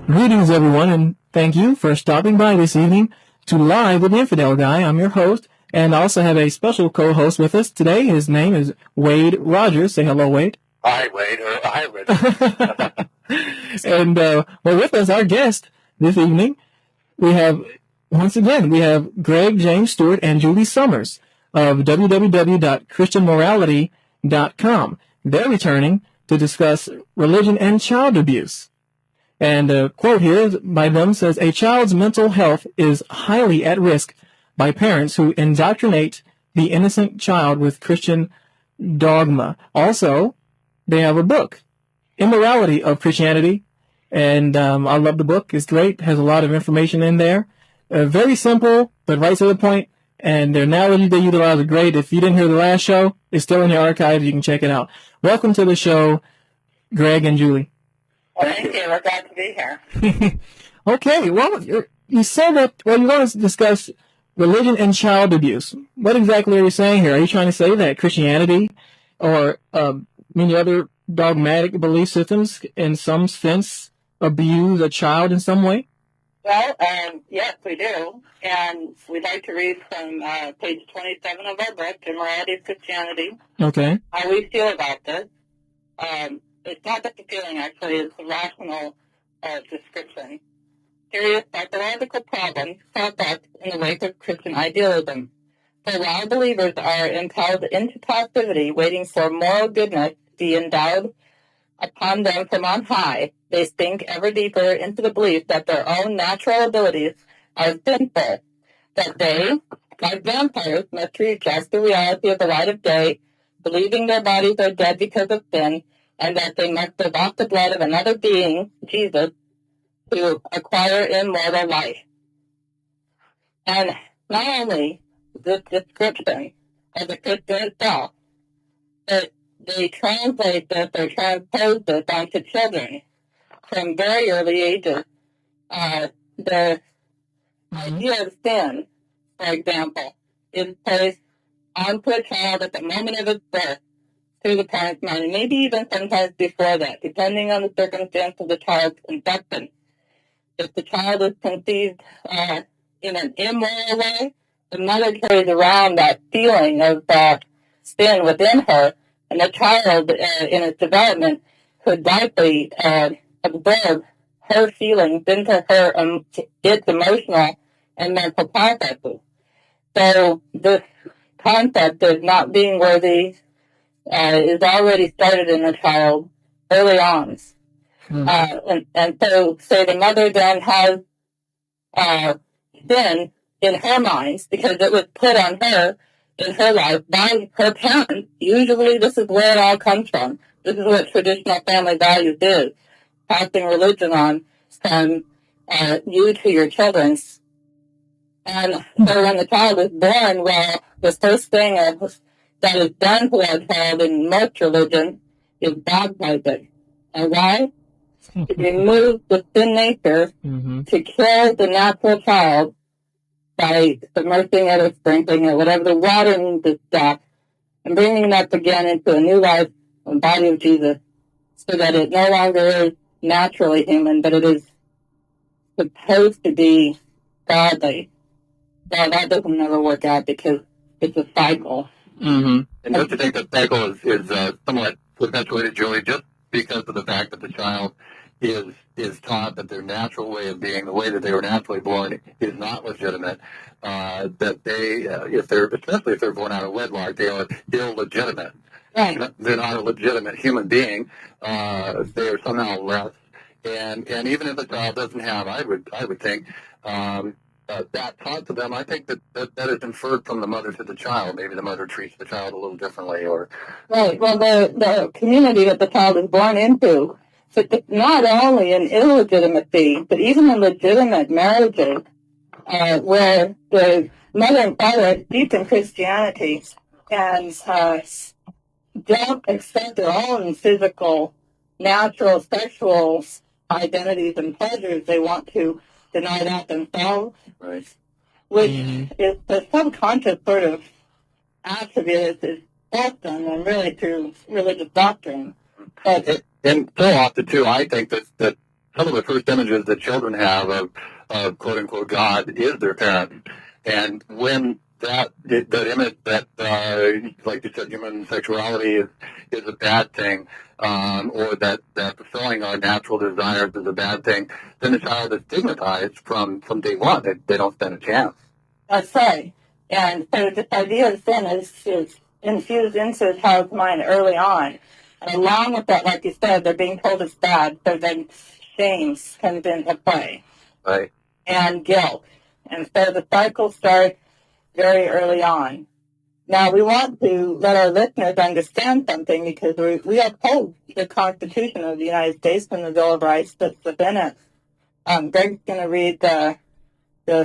Greetings, everyone, and thank you for stopping by this evening to Live with Infidel Guy. I'm your host, and I also have a special co-host with us today. His name is Wade Rogers. Say hello, Wade. Hi, Wade. Hi, Rich. And with us, our guest this evening, we have Greg James Stewart and Julie Summers of www.christianmorality.com. They're returning to discuss religion and child abuse. And a quote here by them says, "A child's mental health is highly at risk by parents who indoctrinate the innocent child with Christian dogma." Also, they have a book, Immorality of Christianity. And I love the book. It's great. Has a lot of information in there. Very simple, but right to the point. And their analogy they utilize are great. If you didn't hear the last show, it's still in your archives. You can check it out. Welcome to the show, Greg and Julie. Thank you. We're glad to be here. Okay. Well, you said that, you're going to discuss religion and child abuse. What exactly are you saying here? Are you trying to say that Christianity or many other dogmatic belief systems in some sense abuse a child in some way? Well, yes, we do. And we'd like to read from page 27 of our book, Immorality of Christianity. Okay. How we feel about this. It's not just a feeling, actually. It's a rational description. Serious psychological problems pop up in the wake of Christian idealism. For while believers are impelled into passivity, waiting for moral goodness to be endowed upon them from on high, they sink ever deeper into the belief that their own natural abilities are sinful, that they, like vampires, must reject the reality of the light of day, believing their bodies are dead because of sin, and that they must live off the blood of another being, Jesus, to acquire immortal life. And not only this description of the Christian itself, but they translate this or transpose this onto children from very early ages. The idea of sin, for example, is placed onto a child at the moment of its birth through the parent's mind, and maybe even sometimes before that, depending on the circumstance of the child's conception. If the child is conceived in an immoral way, the mother carries around that feeling of sin within her, and the child in its development could likely absorb her feelings into its emotional and mental processes. So this concept of not being worthy is already started in the child early on. And so, say the mother then has sin in her mind because it was put on her in her life by her parents. Usually this is where it all comes from. This is what traditional family values is, passing religion on from you to your children. And so when the child is born, well, the first thing that is done to that child in most religions is baptizing. And why? To remove the sin nature, to kill the natural child by submerging it or sprinkling it, whatever the water needs to stop, and bringing it up again into a new life, the body of Jesus, so that it no longer is naturally human, but it is supposed to be godly. Well, that doesn't never work out because it's a cycle. And don't you think that cycle is somewhat perpetuated, Julie, just because of the fact that the child is taught that their natural way of being, the way that they were naturally born, is not legitimate. That they, especially if they're born out of wedlock, they are illegitimate. Right. They're not a legitimate human being. They are somehow less. And even if the child doesn't have, I would think, that taught to them, I think that is inferred from the mother to the child. Maybe the mother treats the child a little differently, or right. Well, the community that the child is born into, so not only in illegitimacy, but even in legitimate marriages, where the mother and father are deep in Christianity and don't accept their own physical, natural, sexual identities and pleasures. They want to deny that themselves, right? Which is the subconscious sort of activist is often and really through religious doctrine. But and so often too, I think that some of the first images that children have of quote unquote God is their parent. And when that image that, like you said, human sexuality is a bad thing, or that fulfilling our natural desires is a bad thing, then the child is stigmatized from day one. They don't stand a chance. That's right. And so this idea of sin is infused into the child's mind early on. And along with that, like you said, they're being told it's bad, so then shame comes into play. Right. And guilt. And so the cycle starts very early on. Now, we want to let our listeners understand something because we uphold the Constitution of the United States and the Bill of Rights that's within it. Greg's going to read the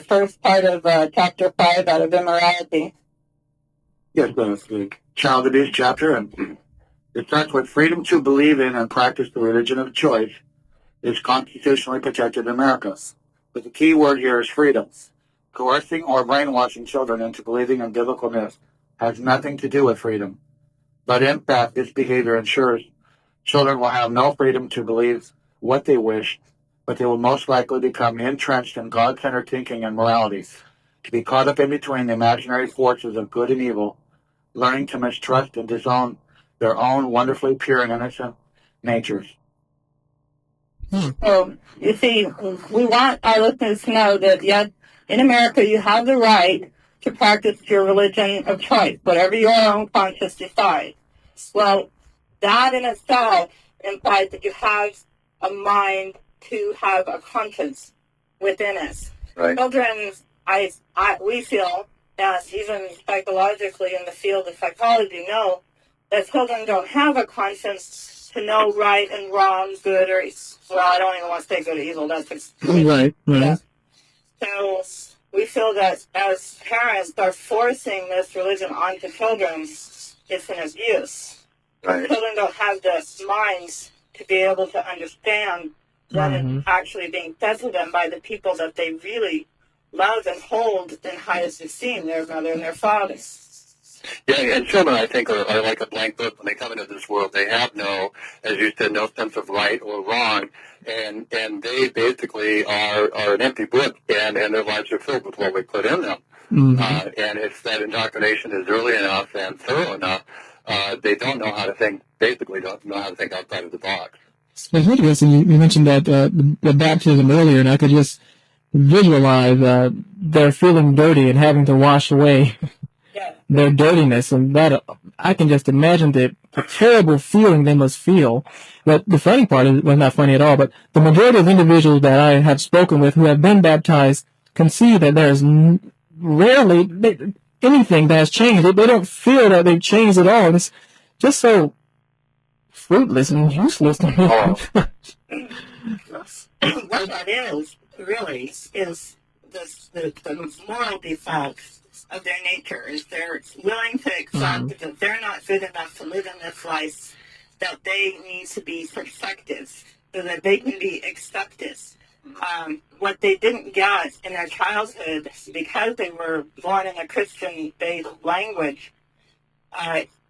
first part of Chapter 5 out of Immorality. Yes, the child abuse chapter, and it starts with freedom to believe in and practice the religion of choice is constitutionally protected in America. But the key word here is freedom. Coercing or brainwashing children into believing in biblical myths has nothing to do with freedom. But in fact, this behavior ensures children will have no freedom to believe what they wish, but they will most likely become entrenched in God-centered thinking and morality, to be caught up in between the imaginary forces of good and evil, learning to mistrust and disown their own wonderfully pure and innocent natures. So, you see, we want our listeners to know that, yes, in America you have the right to practice your religion of choice, whatever your own conscience decides. Well, that in itself implies that you have a mind to have a conscience within us. Right. Children, we feel, that even psychologically in the field of psychology, know that children don't have a conscience to know right and wrong, good or well, I don't even want to say good or evil. That's Right. yeah. So we feel that as parents are forcing this religion onto children, it's an abuse. Right. Children don't have the minds to be able to understand that it's actually being said to them by the people that they really love and hold in highest esteem, their mother and their father. Yeah, and children, I think, are like a blank book when they come into this world. They have no, as you said, no sense of right or wrong, and they basically are an empty book, and their lives are filled with what we put in them. And if that indoctrination is early enough and thorough enough, they don't know how to think, basically don't know how to think outside of the box. It's interesting. You mentioned that the baptism earlier, and I could just visualize their feeling dirty and having to wash away their dirtiness, and that I can just imagine the terrible feeling they must feel. But the funny part is, well, not funny at all, but the majority of individuals that I have spoken with who have been baptized can see that there is rarely anything that has changed. They don't feel that they've changed at all. It's just so fruitless and useless to me. What that is, really, is the moral defects of their nature, is they're willing to accept that they're not good enough to live in this life, that they need to be perfected so that they can be accepted. What they didn't get in their childhood, because they were born in a Christian-based language,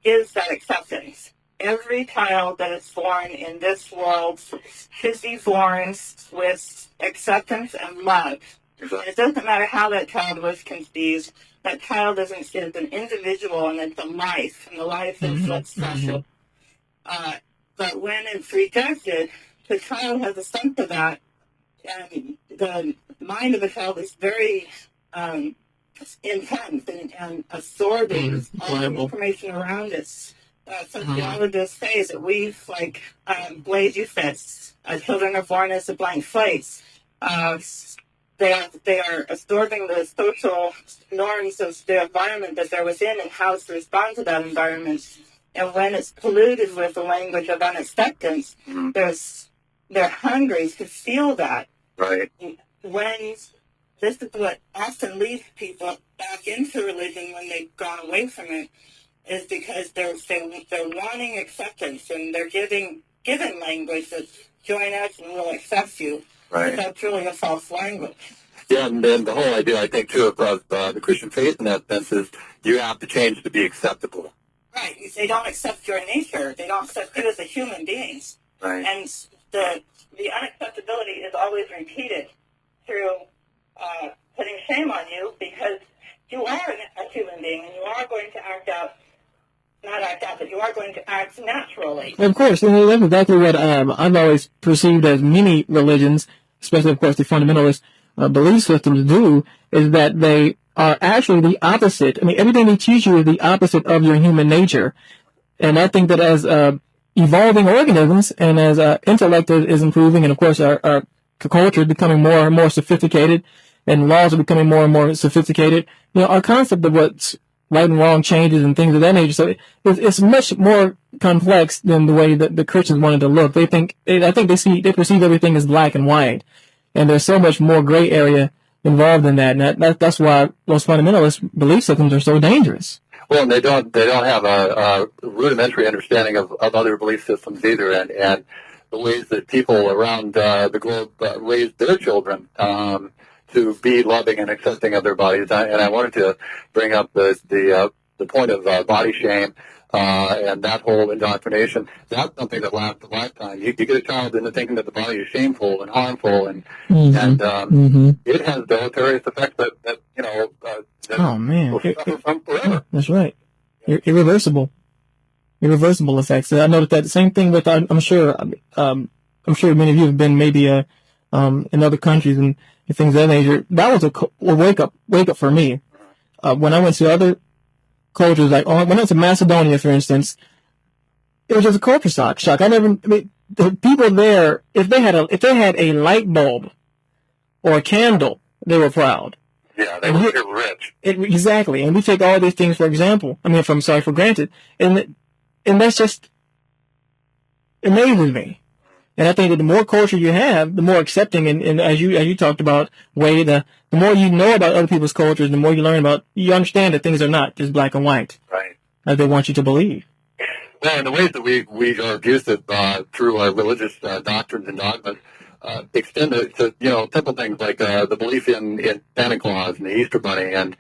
is that acceptance. Every child that is born in this world should be born with acceptance and love. And it doesn't matter how that child was conceived. That child is an individual, and it's a life, and the life is what's special. But when it's rejected, the child has a sense of that, and the mind of the child is very intense and absorbing all the information around it. Sociologists say that we've, like Blaze, you said, children are born as a blank slate. They are absorbing the social norms of the environment that they're within and how to respond to that environment. And when it's polluted with the language of unacceptance, they're hungry to feel that. Right. When this is what often leads people back into religion when they've gone away from it, is because they're wanting acceptance, and they're given language that join us and we'll accept you. Right. But that's really a false language. Yeah, and then the whole idea, I think, too, of the Christian faith in that sense is you have to change to be acceptable. Right. They don't accept your nature. They don't accept you as a human being. Right. And the unacceptability is always repeated through putting shame on you because you are a human being and you are going to not act out, but you are going to act naturally. Of course, and that's exactly what I've always perceived as many religions, especially, of course, the fundamentalist belief systems do, is that they are actually the opposite. I mean, everything they teach you is the opposite of your human nature. And I think that as evolving organisms and as intellect is improving, and of course our culture is becoming more and more sophisticated, and laws are becoming more and more sophisticated, our concept of what's right and wrong changes and things of that nature. So it's much more complex than the way that the Christians wanted to look. I think they perceive everything as black and white, and there's so much more gray area involved in that. And that's why those fundamentalist belief systems are so dangerous. Well, and they don't have a rudimentary understanding of other belief systems either, and the ways that people around the globe raise their children to be loving and accepting of their bodies. And I wanted to bring up the point of body shame and that whole indoctrination. That's something that lasts a lifetime. You get a child into thinking that the body is shameful and harmful, and it has deleterious effects that Oh man, will suffer from forever. That's right. Irreversible effects. I noticed that same thing with. I'm sure many of you have been maybe in other countries and things of that nature. That was a wake up for me. When I went to other cultures, like when I went to Macedonia, for instance, it was just a culture shock. The people there, if they had a light bulb or a candle, they were proud. Yeah, they were rich. Exactly, and we take all these things for granted, and that's just amazes me. And I think that the more culture you have, the more accepting, and as you talked about, Wade, the more you know about other people's cultures, the more you you understand that things are not just black and white, right, as they want you to believe. Well, and the ways that we are abusive through religious doctrines and dogmas extend to simple things like the belief in Santa Claus and the Easter Bunny and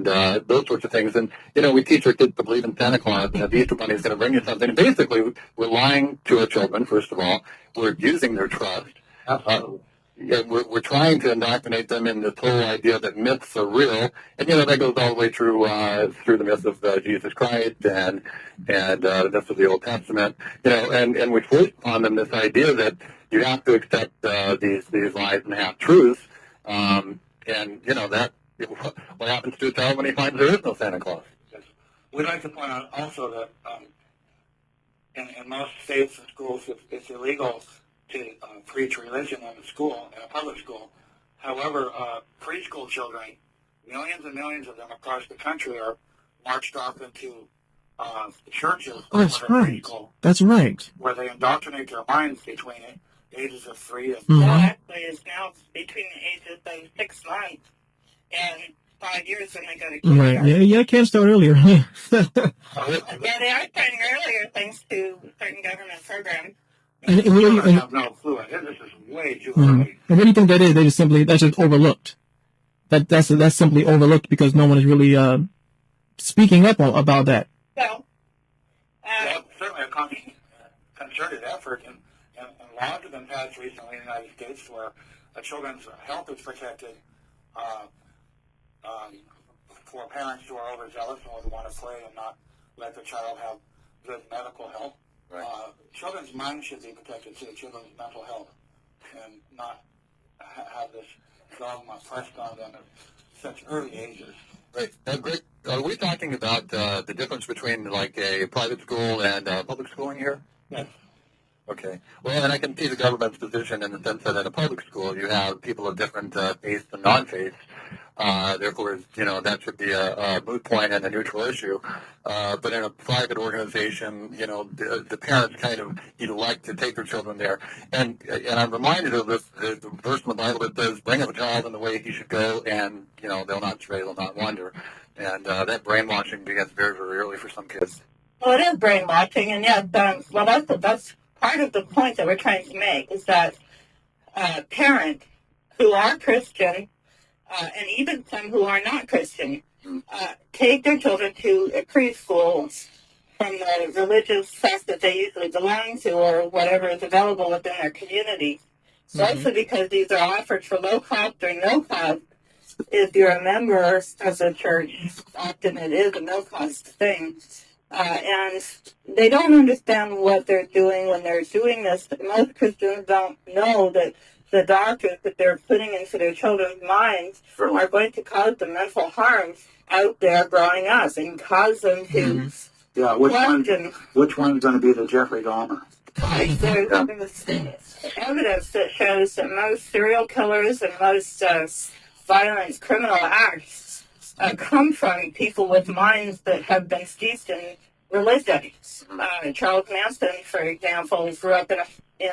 those sorts of things. And we teach our kids to believe in Santa Claus and that the Easter Bunny is going to bring you something. And basically, we're lying to our children. First of all, we're abusing their trust. We're trying to indoctrinate them in this whole idea that myths are real, and that goes all the way through the myth of Jesus Christ and the myth of the Old Testament. And we force upon them this idea that you have to accept these lies and half truths, and that what happens to a child when he finds there is no Santa Claus. We'd like to point out also that in most states and schools, it's illegal to preach religion in a school, in a public school. However, preschool children, millions and millions of them across the country, are marched off into churches. Oh, that's right. That's right. Where they indoctrinate their minds between the ages of 3 and Well, actually, it's now between the ages of 6 months and 5 years when they go to kindergarten. Right. Yeah, I can't start earlier. Yeah, they are starting earlier thanks to certain government programs. And I have no clue. This is way too early. And what do you think that is? That's just overlooked. That's simply overlooked because no one is really speaking up about that. Well, certainly a concerted effort, and laws have been passed recently in the United States where children's health is protected for parents who are overzealous and would want to pray and not let the child have good medical health. Right. Children's minds should be protected to children's mental health and not have this dogma pressed on them at such early ages. Right. Greg, are we talking about the difference between like a private school and public schooling here? Yes. Okay. Well, and I can see the government's position in the sense that in a public school you have people of different faiths and non-faiths. Therefore, that should be a moot point and a neutral issue. But in a private organization, the parents kind of like to take their children there. And I'm reminded of the verse in the Bible that says, "Bring up a child in the way he should go, and they'll not stray, they'll not wander." And that brainwashing begins very, very early for some kids. Well, it is brainwashing, and yes, that's part of the point that we're trying to make is that parents who are Christian, and even some who are not Christian, take their children to a preschool from the religious sect that they usually belong to or whatever is available within their community. Mostly because these are offered for low cost or no cost. If you're a member of the church, often it is a no cost thing. And they don't understand what they're doing when they're doing this. Most Christians don't know that the doctrines that they're putting into their children's minds are going to cause them mental harm out there growing up and cause them to question. Which one's going to be the Jeffrey Dahmer? There's evidence that shows that most serial killers and most violent criminal acts come from people with minds that have been steeped in religion. Charles Manson, for example, grew up in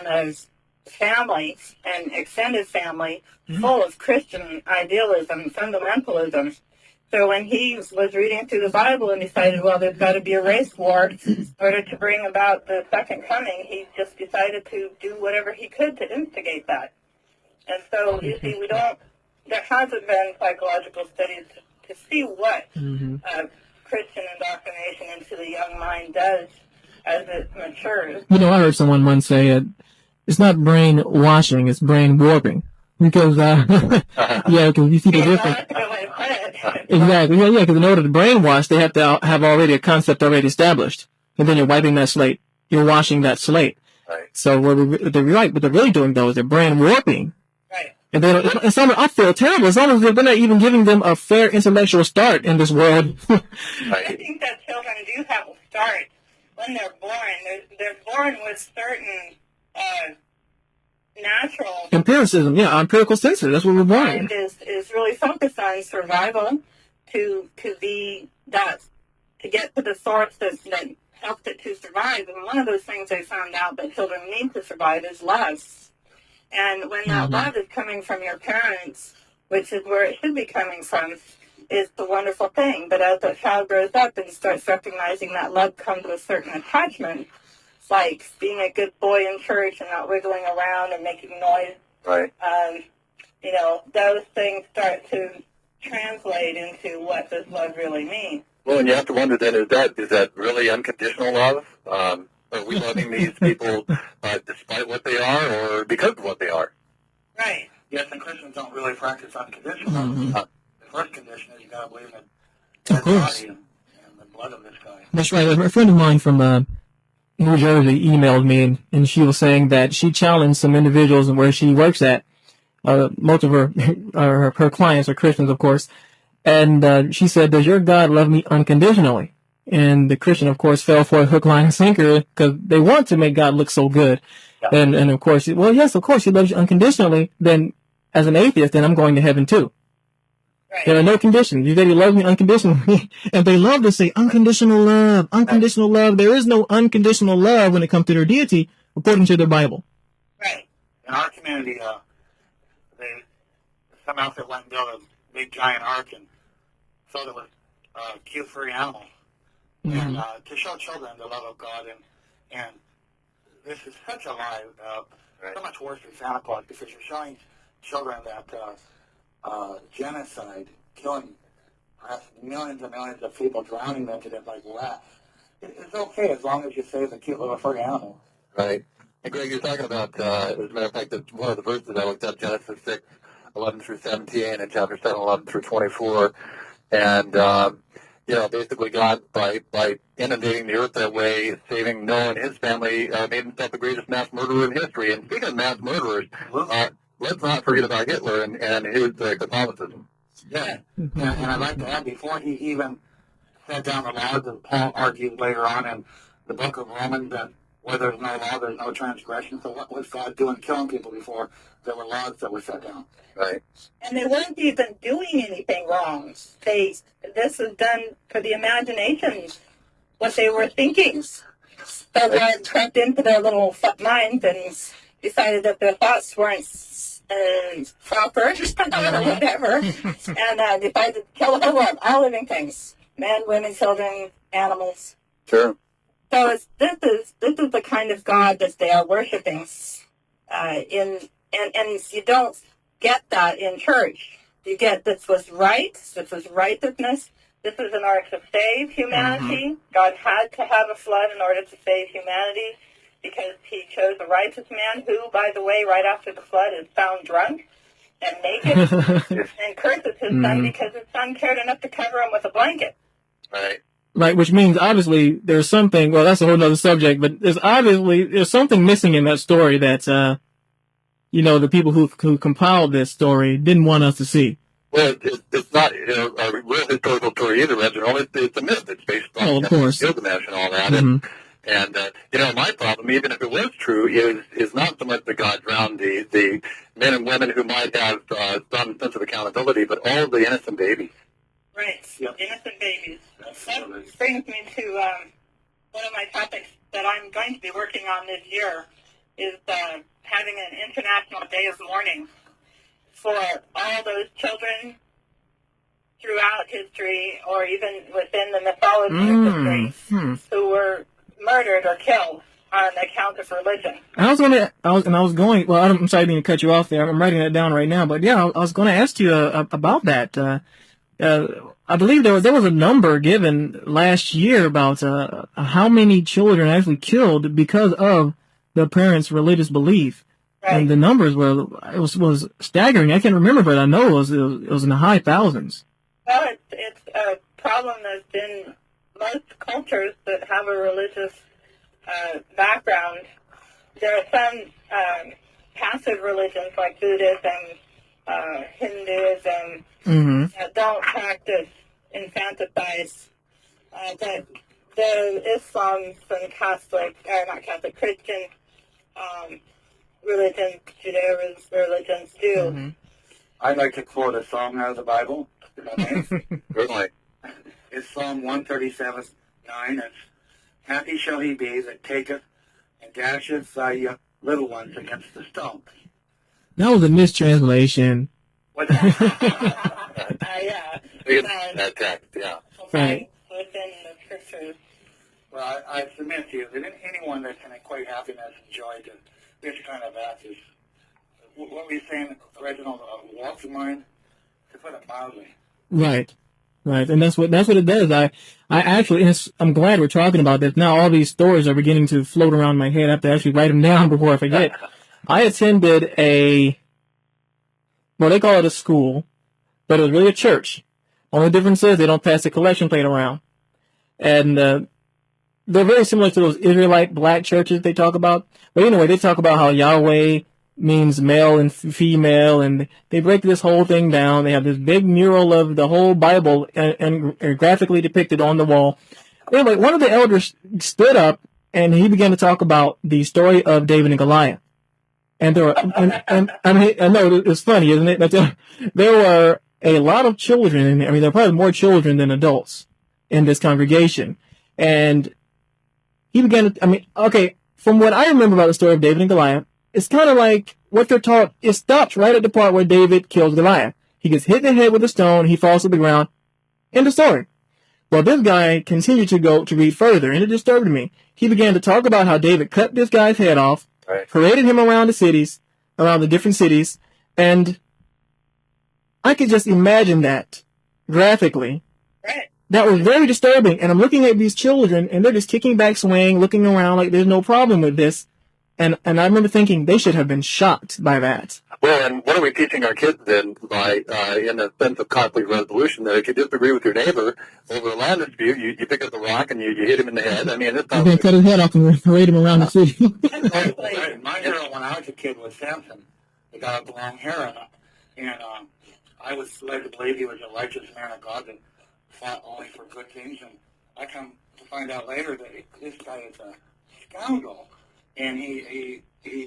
a family, an extended family, full of Christian idealism, fundamentalism. So when he was reading through the Bible and decided, well, there's got to be a race war in order to bring about the second coming, he just decided to do whatever he could to instigate that. And so, you see, there hasn't been psychological studies to see what Christian indoctrination into the young mind does as it matures. You know, I heard someone once say it's not brainwashing, it's brain warping. Because, yeah, because you see the difference. Exactly. Yeah, because in order to brainwash, they have to have already a concept already established. And then you're wiping that slate. You're washing that slate. Right. So what they're really doing, though, is they're brain warping. Right. And then I feel terrible. It's almost like they're not even giving them a fair intellectual start in this world. I think that children do have a start when they're born. They're born with certain natural Empiricism, yeah, empirical senses. That's what we're born. Is really focused on survival to be that, to get to the source that helped it to survive. And one of those things they found out that children need to survive is love. And when that love is coming from your parents, which is where it should be coming from, is the wonderful thing. But as the child grows up and starts recognizing that love comes with certain attachment, like being a good boy in church and not wiggling around and making noise. Right. You know, those things start to translate into what does love really mean. Well, and you have to wonder then, is that really unconditional love? Are we loving these people despite what they are or because of what they are? Right. Yes, and Christians don't really practice unconditional love. The first condition is you got to believe in the Of course. body and the blood of this guy. That's right. A friend of mine from New Jersey emailed me, and she was saying that she challenged some individuals where she works at. Most of her clients are Christians, of course. And she said, "Does your God love me unconditionally?" And the Christian, of course, fell for a hook, line, and sinker because they want to make God look so good. Yeah. And of course, well, yes, of course, He loves you unconditionally. Then, as an atheist, then I'm going to heaven too. Right. There are no conditions. You said He loves me unconditionally. And they love to say unconditional love, unconditional love. There is no unconditional love when it comes to their deity, according to the Bible. Right. In our community, some outfit went and built a big giant ark and filled it with cute furry animals. And to show children the love of God. And this is such a lie, so much worse than Santa Claus, because you're showing children that genocide, killing perhaps millions and millions of people, drowning them to death like rats. It's okay as long as you save the cute little furry animal. Right. And Greg, you're talking about, as a matter of fact, that one of the verses I looked up, Genesis 6, 11 through 17, and chapter 7, 11 through 24. And, basically God, by inundating the earth that way, saving Noah and his family, made himself the greatest mass murderer in history. And speaking of mass murderers, let's not forget about Hitler and his Catholicism. Yeah. And I'd like to add, before he even set down the laws, that Paul argued later on in the book of Romans that where there's no law, there's no transgression. So what was God doing killing people before there were laws that were set down? Right. And they weren't even doing anything wrong. This was done for the imagination, what they were thinking. So God crept into their little minds and decided that their thoughts weren't proper or whatever, and decided to kill all living things, men, women, children, animals. Sure. So this is the kind of God that they are worshiping, and you don't get that in church. You get this was right, this was righteousness, this is in order to save humanity. God had to have a flood in order to save humanity because he chose a righteous man who, by the way, right after the flood is found drunk and naked and curses his son because his son cared enough to cover him with a blanket. Right. Right, which means obviously there's something, well, that's a whole other subject, but there's something missing in that story that, the people who compiled this story didn't want us to see. Well, it's not a real historical story either, Reginald. It's a myth. It's based on of course. Gilgamesh and all that. And my problem, even if it was true, is not so much that God drowned the men and women who might have some sense of accountability, but all of the innocent babies. Right, Yep. innocent babies. Absolutely. That brings me to one of my topics that I'm going to be working on this year is having an International Day of Mourning for all those children throughout history or even within the mythology of history who were murdered or killed on account of religion. I'm sorry to cut you off there. I'm writing that down right now, but yeah, I was going to ask you about that. I believe there was a number given last year about how many children actually killed because of the parents' religious belief, and the numbers was staggering. I can't remember, but I know it was in the high thousands. Well, it's a problem that's in most cultures that have a religious background. There are some passive religions like Buddhism, Hinduism, that don't practice infanticide, but the Islam and Christian religions, Judaism religions do. I'd like to quote a song out of the Bible. Certainly. It's Psalm 137:9. It's, happy shall he be that taketh and dasheth thy little ones against the stone. That was a mistranslation. What Yeah. That text, yeah. Right. Within the scriptures. Well, I submit to you that anyone that can equate happiness and joy to this kind of act is, what were you saying, Reginald, walks of mine, to put it mildly. Right. And that's what it does. I actually, I'm glad we're talking about this. Now all these stories are beginning to float around my head. I have to actually write them down before I forget. I attended they call it a school, but it was really a church. Only difference is they don't pass the collection plate around. And they're very similar to those Israelite black churches they talk about. But anyway, they talk about how Yahweh means male and female, and they break this whole thing down. They have this big mural of the whole Bible and graphically depicted on the wall. Anyway, one of the elders stood up and he began to talk about the story of David and Goliath. And there were, and I mean, I know it's funny, isn't it? But there were a lot of children in there. I mean, there were probably more children than adults in this congregation. And he began to, from what I remember about the story of David and Goliath, it's kind of like what they're taught. It stops right at the part where David kills Goliath. He gets hit in the head with a stone. He falls to the ground. End of story. Well, this guy continued to read further, and it disturbed me. He began to talk about how David cut this guy's head off, paraded him around the different cities, and I could just imagine that graphically. Right. That was very disturbing. And I'm looking at these children, and they're just kicking back, swaying, looking around like there's no problem with this. And I remember thinking they should have been shocked by that. Well, and what are we teaching our kids then by, in the sense of conflict resolution, that if you disagree with your neighbor over a land dispute, you pick up the rock and you hit him in the head? I mean, it's not... They cut his head off and parade him around the city. My hero when I was a kid was Samson, the guy with the long hair, and I was led to believe he was a righteous man of God that fought only for good things, and I come to find out later that this guy is a scoundrel, and he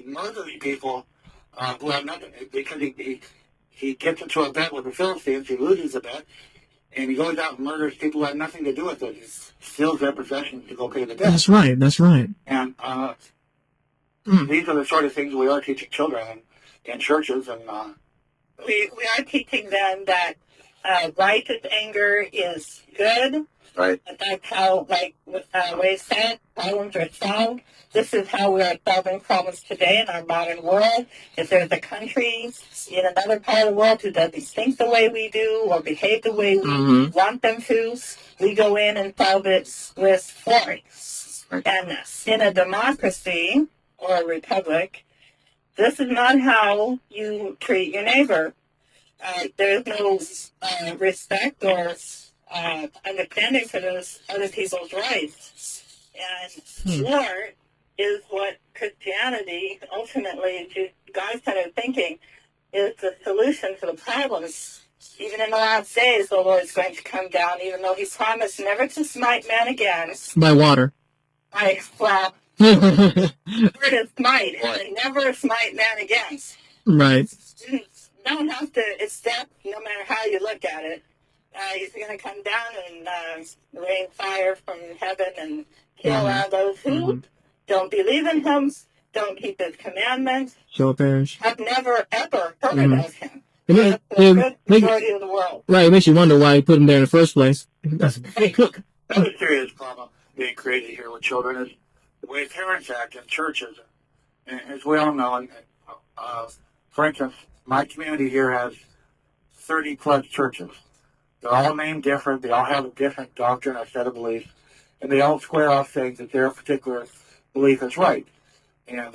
murders people who have nothing, because he gets into a bet with the Philistines, he loses the bet, and he goes out and murders people who have nothing to do with it. He steals their possessions to go pay the debt. That's right. And these are the sort of things we are teaching children in churches, and we are teaching them that righteous anger is good. Right. But that's how, like Wade said, problems are solved. This is how we are solving problems today in our modern world. If there's a country in another part of the world who doesn't think the way we do or behave the way we want them to, we go in and solve it with force. And in a democracy or a republic, this is not how you treat your neighbor. There's no respect or understanding for those other people's rights. And war is what Christianity, ultimately, God-centered thinking, is the solution to the problems. Even in the last days, the Lord is going to come down, even though He promised never to smite man again. By water. Well, the word is smite, and never smite man again. Right. You don't have to accept, no matter how you look at it. He's going to come down and rain fire from heaven and kill all those who don't believe in Him, don't keep His commandments, Shall perish. have never, ever heard of Him. It The good majority of the world. Right, it makes you wonder why He put him there in the first place. Another serious problem being created here with children is the way parents act in churches. And as we all know, for instance, my community here has 30 plus churches. They're all named different. They all have a different doctrine, a set of beliefs, and they all square off saying that their particular belief is right. And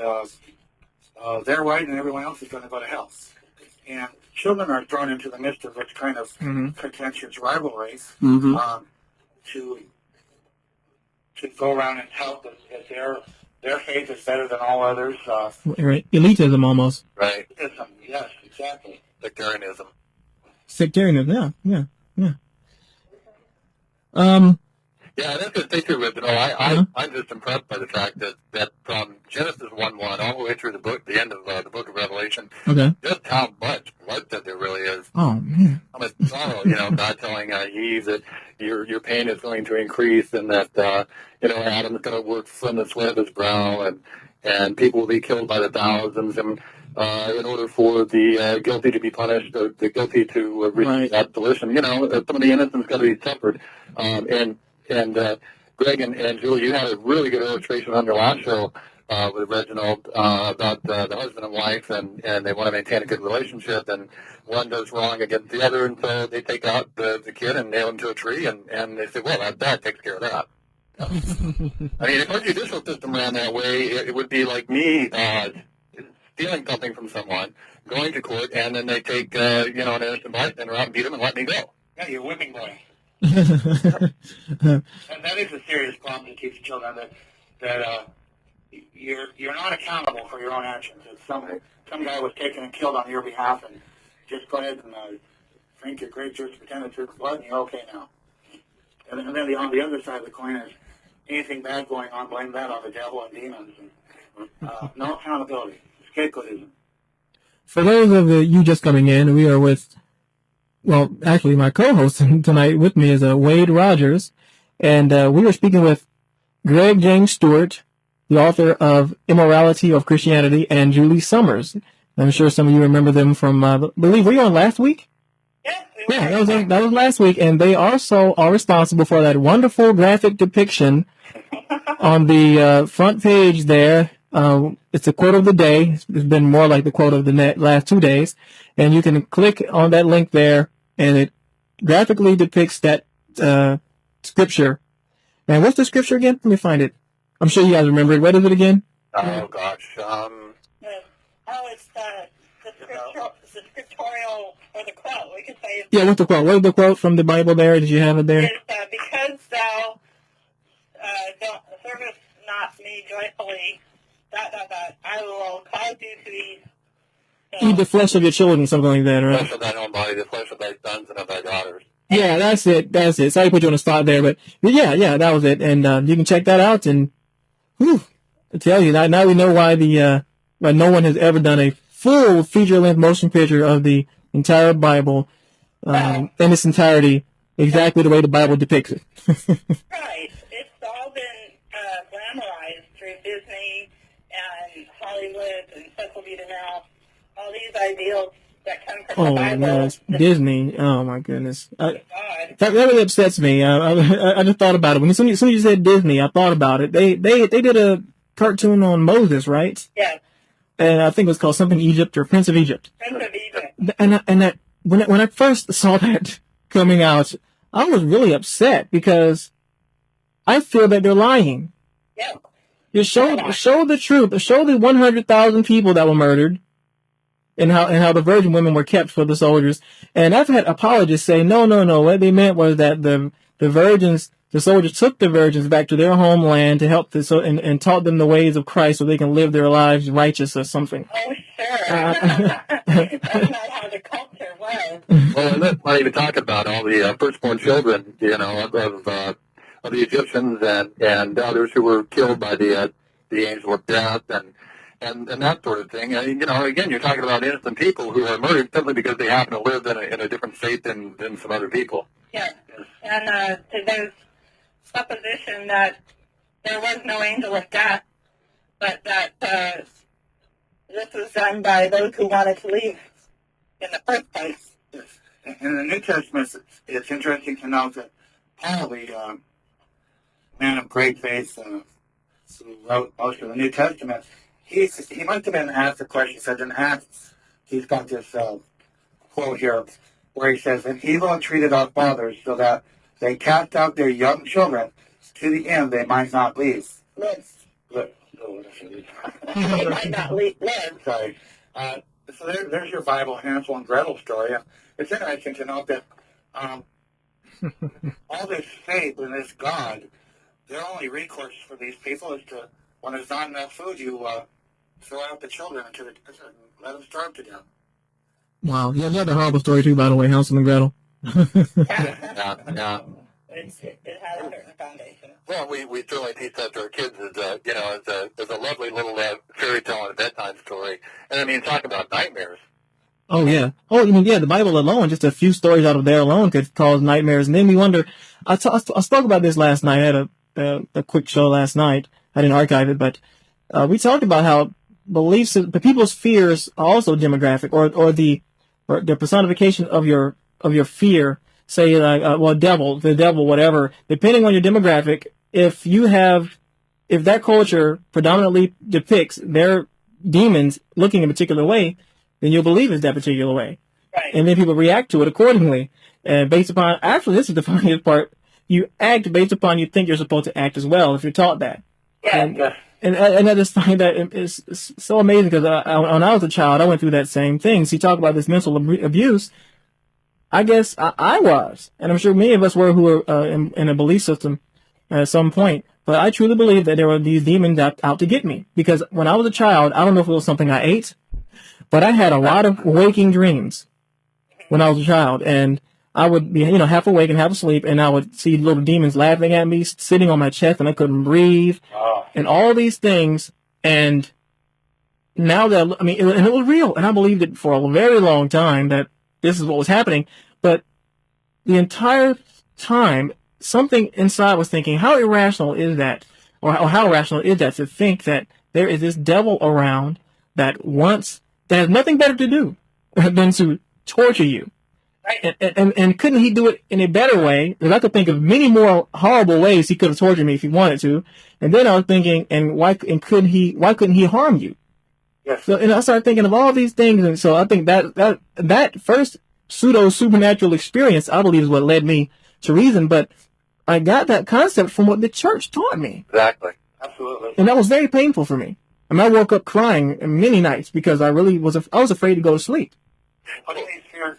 they're right, and everyone else is going to go to hell. And children are thrown into the midst of this kind of contentious rivalry to go around and tout that their faith is better than all others. Right. Elitism almost. Right. Yes, exactly. Sectarianism. Sectarianism, yeah. Yeah, that's a picture with it. I'm just impressed by the fact that from Genesis 1:1 all the way through the end of the book of Revelation, just how much bloodshed there really is. Oh, man. How much sorrow, God telling Eve that your pain is going to increase and that, Adam's going to work from the sweat of his brow and people will be killed by the thousands and in order for the guilty to be punished, the guilty to receive absolution, some of the innocence got to be suffered. And Greg and Julie, you had a really good illustration on your last show with Reginald about the husband and wife, and they want to maintain a good relationship, and one does wrong against the other, and so they take out the kid and nail him to a tree, and they say, well, that takes care of that. I mean, if our judicial system ran that way, it would be like me stealing something from someone, going to court, and then they take an innocent bystander out and beat him and let me go. Yeah, you're a whipping boy. And that is a serious problem to teach children that you're not accountable for your own actions. If some guy was taken and killed on your behalf, and just go ahead and drink your grape juice, pretend it's your blood, and you're okay now. And then on the other side of the coin is anything bad going on, blame that on the devil and demons. And, no accountability. Scapegoatism. For those of you just coming in, we are with, well, actually my co-host tonight with me is Wade Rogers, and we were speaking with Greg James Stewart, the author of Immorality of Christianity, and Julie Summers. I'm sure some of you remember them from, I believe, were you on last week? Yeah, that was last week, and they also are responsible for that wonderful graphic depiction on the front page there. It's a quote of the day. It's been more like the quote of the last 2 days. And you can click on that link there, and it graphically depicts that scripture. And what's the scripture again? Let me find it. I'm sure you guys remember it. What is it again? Oh, gosh. It's the scriptorial, or the quote. We could say yeah, what's the quote? What is the quote from the Bible there? Did you have it there? It's, because thou servest not me joyfully, ... I will cause you to eat the flesh of your children, something like that, right? The flesh of thine own body, the flesh of thy sons and of thy daughters. Yeah, that's it. Sorry to put you on the spot there, but yeah, that was it. And you can check that out. And I tell you, now we know why why no one has ever done a full feature-length motion picture of the entire Bible in its entirety, exactly the way the Bible depicts it. Right. It's all been glamorized through Disney and Hollywood and social media now. All these ideals that come Oh, yes. Disney. Oh, my goodness. That really upsets me. I just thought about it. As soon as you said Disney, I thought about it. They did a cartoon on Moses, right? Yeah. And I think it was called something Egypt or Prince of Egypt. Prince of Egypt. And that when I first saw that coming out, I was really upset because I feel that they're lying. Yeah. You show the truth. Show the 100,000 people that were murdered, and how the virgin women were kept for the soldiers. And I've had apologists say, no. What they meant was that the soldiers took the virgins back to their homeland to help and taught them the ways of Christ so they can live their lives righteous or something. Oh, sure. That's not how the culture was. Well, and let's not even talk about all the firstborn children, of the Egyptians and others who were killed by the angel of death and that sort of thing. Again, you're talking about innocent people who are murdered simply because they happen to live in a different state than some other people. Yeah. And there's supposition that there was no angel of death, but that this was done by those who wanted to leave in the first place. In the New Testament, it's interesting to note that Paul, the man of great faith, who wrote most of the New Testament, he must have been asked the question. He said in Acts, he's got this quote here where he says, "And evil entreated our fathers so that they cast out their young children to the end they might not leave." They might not live. Sorry. So there's your Bible Hansel and Gretel story. It's interesting to note that all this faith in this God, their only recourse for these people is to, when there's not enough food, you throw out the children into the desert and let them starve to death. Wow. Yeah, another horrible story too, by the way, Hansel and Gretel. Yeah. It has a certain foundation. Well, we certainly teach that to our kids as a lovely little fairy tale and a bedtime story. And I mean, talk about nightmares. Oh, yeah. Oh, I mean, yeah, the Bible alone, just a few stories out of there alone could cause nightmares. And then we wonder, I spoke about this last night. I had a quick show last night. I didn't archive it, but we talked about how the people's fears are also demographic, or the personification of your fear. Say like, the devil, whatever. Depending on your demographic, if that culture predominantly depicts their demons looking a particular way, then you'll believe it's that particular way. Right. And then people react to it accordingly. And based upon, actually, this is the funniest part, you act based upon you think you're supposed to act as well, if you're taught that. Yeah. And I just find that it's so amazing because when I was a child, I went through that same thing. So you talk about this mental abuse. I guess I was, and I'm sure many of us were who were in a belief system at some point. But I truly believe that there were these demons out to get me. Because when I was a child, I don't know if it was something I ate, but I had a lot of waking dreams when I was a child. And I would be, half awake and half asleep, and I would see little demons laughing at me, sitting on my chest, and I couldn't breathe, and all these things. And now that, and it was real, and I believed it for a very long time that this is what was happening. But the entire time, something inside was thinking, how irrational is that? Or how rational is that to think that there is this devil around that has nothing better to do than to torture you? Right. And couldn't he do it in a better way? Because I could think of many more horrible ways he could have tortured me if he wanted to. And then I was thinking, why couldn't he harm you? Yes. So, and I started thinking of all these things, and so I think that first pseudo-supernatural experience, I believe, is what led me to reason, but I got that concept from what the church taught me. Exactly. Absolutely. And that was very painful for me. I mean, I woke up crying many nights because I was afraid to go to sleep. Putting these fear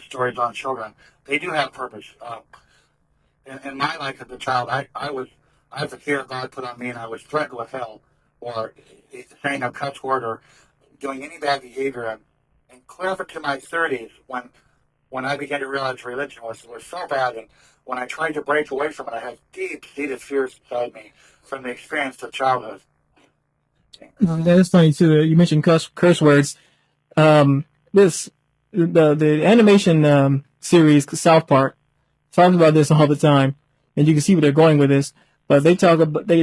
stories on children, they do have purpose. In my life as a child, I had the fear God put on me, and I was threatened with hell, or saying a cuss word, or doing any bad behavior. And clear up to my 30s, when I began to realize religion was so bad, and when I tried to break away from it, I had deep-seated fears inside me from the experience of childhood. That's funny too. You mentioned curse words. The animation series South Park talks about this all the time, and you can see where they're going with this. But they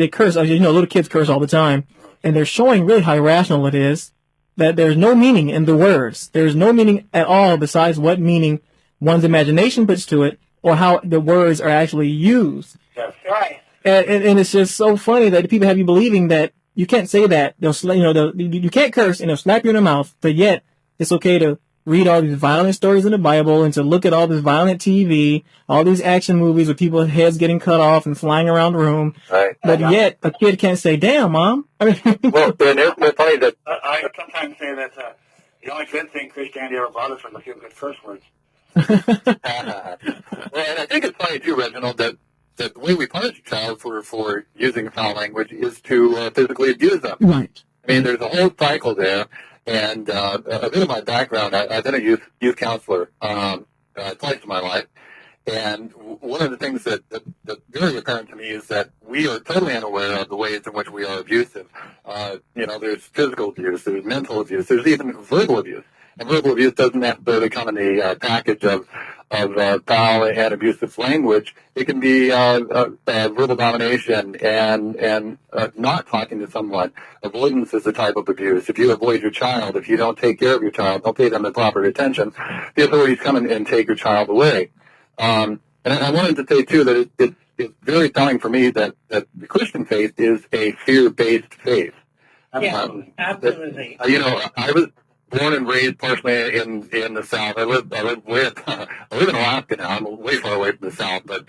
curse. Little kids curse all the time, and they're showing really how irrational it is. that there's no meaning in the words. There's no meaning at all besides what meaning one's imagination puts to it or how the words are actually used. That's right. And it's just so funny that people have you believing that you can't say that. You can't curse and they'll slap you in the mouth, but yet it's okay to read all these violent stories in the Bible and to look at all this violent TV, all these action movies with people's heads getting cut off and flying around the room. Right. But yet a kid can't say, "Damn, Mom." I mean, Well, and it's funny that I sometimes say that the only good thing Christianity ever brought us was a few good curse words. well, and I think it's funny too, Reginald, that the way we punish a child for using foul language is to physically abuse them. right. I mean, there's a whole cycle there. And a bit of my background, I've been a youth counselor twice in my life. And one of the things that's very apparent to me is that we are totally unaware of the ways in which we are abusive. There's physical abuse, there's mental abuse, there's even verbal abuse. And verbal abuse doesn't necessarily come in the package of foul and abusive language. It can be verbal domination and not talking to someone. Avoidance is a type of abuse. If you avoid your child, if you don't take care of your child, don't pay them the proper attention, the authorities come in and take your child away. And I wanted to say, too, that it's very telling for me that the Christian faith is a fear-based faith. Yeah, absolutely. I was born and raised partially in the South. I live in Alaska now. I'm way far away from the South, but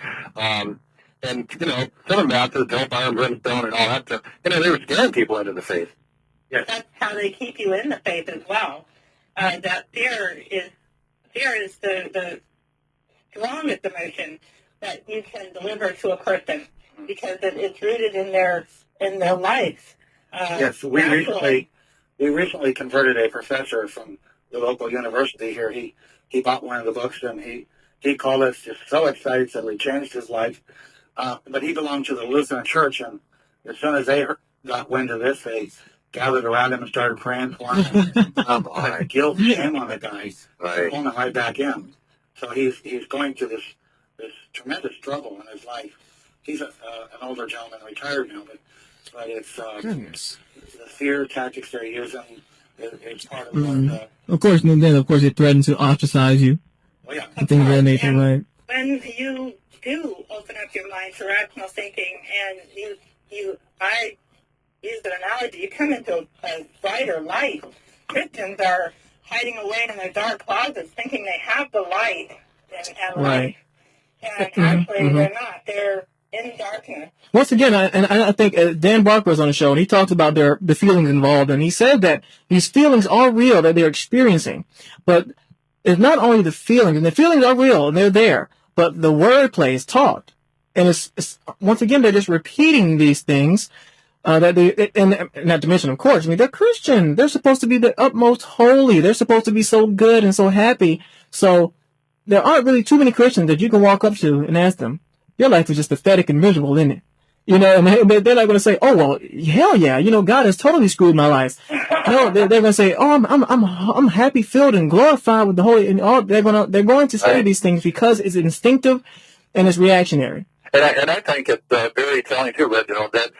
Southern Baptists, hellfire and brimstone, and all that stuff. They were scaring people into the faith. Yes. That's how they keep you in the faith as well. That fear is the strongest emotion that you can deliver to a person because it's rooted in their life. Yes, we recently converted a professor from the local university here. He bought one of the books and he called us just so excited that we changed his life. But he belonged to the Lutheran Church, and as soon as they got wind of this, they gathered around him and started praying for him. Guilt, shame on the guy, pulling him right back in. So he's going through this tremendous struggle in his life. He's an older gentleman, retired now, but it's the fear tactics they're using. It's part of what. Of course, and then they threaten to ostracize you. Oh yeah. Things of that nature, right? When you do open up your mind to rational thinking, and I use an analogy, you come into a brighter light. Christians are hiding away in their dark closets, thinking they have the light and light, and actually they're not. They're in darkness. Once again, I think Dan Barker was on the show, and he talked about the feelings involved, and he said that these feelings are real that they're experiencing, but it's not only the feelings, and the feelings are real and they're there, but the wordplay is taught, and it's once again they're just repeating these things that they, and not to mention, of course, they're Christian. They're supposed to be the utmost holy. They're supposed to be so good and so happy. So there aren't really too many Christians that you can walk up to and ask them, your life is just pathetic and miserable, isn't it? And they're not going to say, oh, well, hell yeah, God has totally screwed my life. No, they're going to say, oh, I'm happy, filled, and glorified with the Holy, and all, they're going to say these things because it's instinctive and it's reactionary. And I think it's very telling too, Reginald, that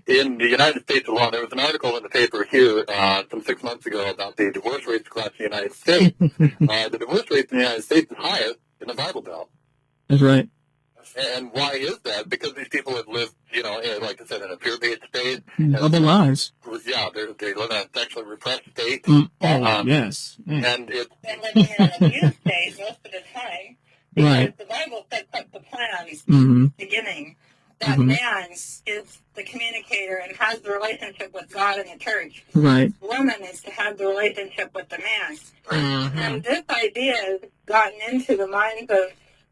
in the United States alone, there was an article in the paper here some 6 months ago about the divorce rates across the United States. The divorce rate in the United States is highest in the Bible Belt. That's right. And why is that? Because these people have lived, like I said, in a fear-based state. Other lives. Yeah, they live in a sexually repressed state. Yes. And it's... They're living in an abused state most of the time. Because the Bible sets up the plans from the beginning. That man is the communicator and has the relationship with God and the church. Right. Woman is to have the relationship with the man. And this idea has gotten into the minds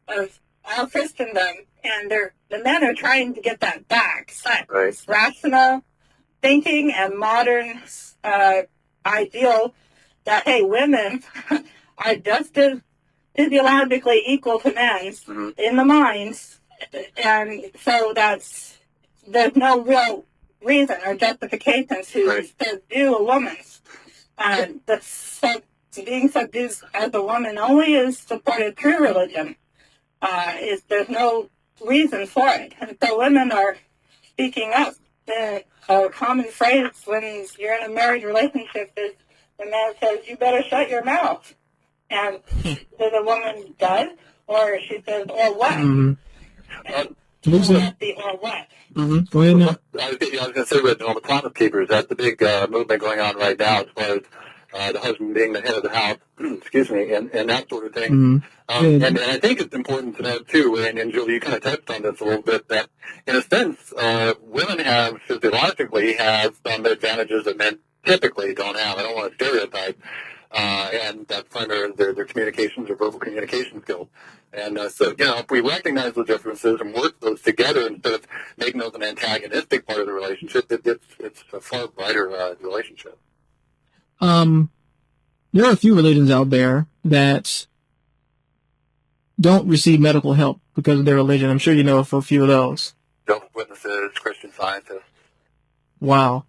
of all Christendom, and the men are trying to get that back. Rational thinking and modern ideal that, hey, women are just as physiologically equal to men in the minds, and so there's no real reason or justification to subdue a woman. Being subdued as a woman only is supported through religion. There's no reason for it. And so women are speaking up. A common phrase when you're in a married relationship is, the man says, "You better shut your mouth." And so the woman does, or she says, "Or what?" Mm-hmm. And Who's that? the or what? Mm-hmm. Go ahead now. I was going to say, with all the promise keepers, that's the big movement going on right now as far as the husband being the head of the house, excuse me, and that sort of thing. Mm-hmm. And I think it's important to note, too, and Julie, you kind of touched on this a little bit, that in a sense, women have physiologically have some advantages that men typically don't have. I don't want to stereotype. And that's from their communications or verbal communication skills. And so, if we recognize those differences and work those together instead of making those an antagonistic part of the relationship, it's a far brighter relationship. There are a few religions out there that don't receive medical help because of their religion. I'm sure you know of a few of those. Jehovah's Witnesses, Christian Scientists. Wow.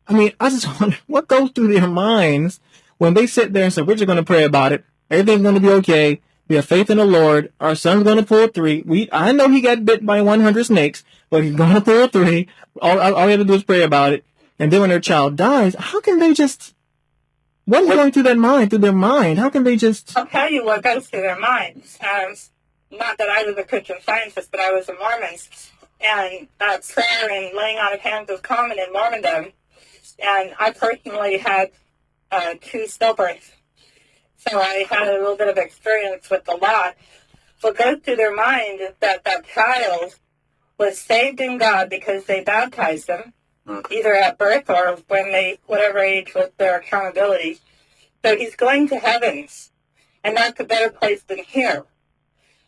I mean, I just wonder what goes through their minds when they sit there and say, "We're just going to pray about it. Everything's going to be okay. We have faith in the Lord. Our son's going to pull 3. I know he got bit by 100 snakes, but he's going to pull 3. All we have to do is pray about it." And then when their child dies, how can they just, what is going through their mind? How can they just... I'll tell you what goes through their minds. Not that I was a Christian Scientist, but I was a Mormon. And prayer and laying on of hands is common in Mormondom. And I personally had 2 stillbirths. So I had a little bit of experience with the lot. What goes through their mind is that that child was saved in God because they baptized them, either at birth or when they, whatever age was their accountability. So he's going to heaven, and that's a better place than here.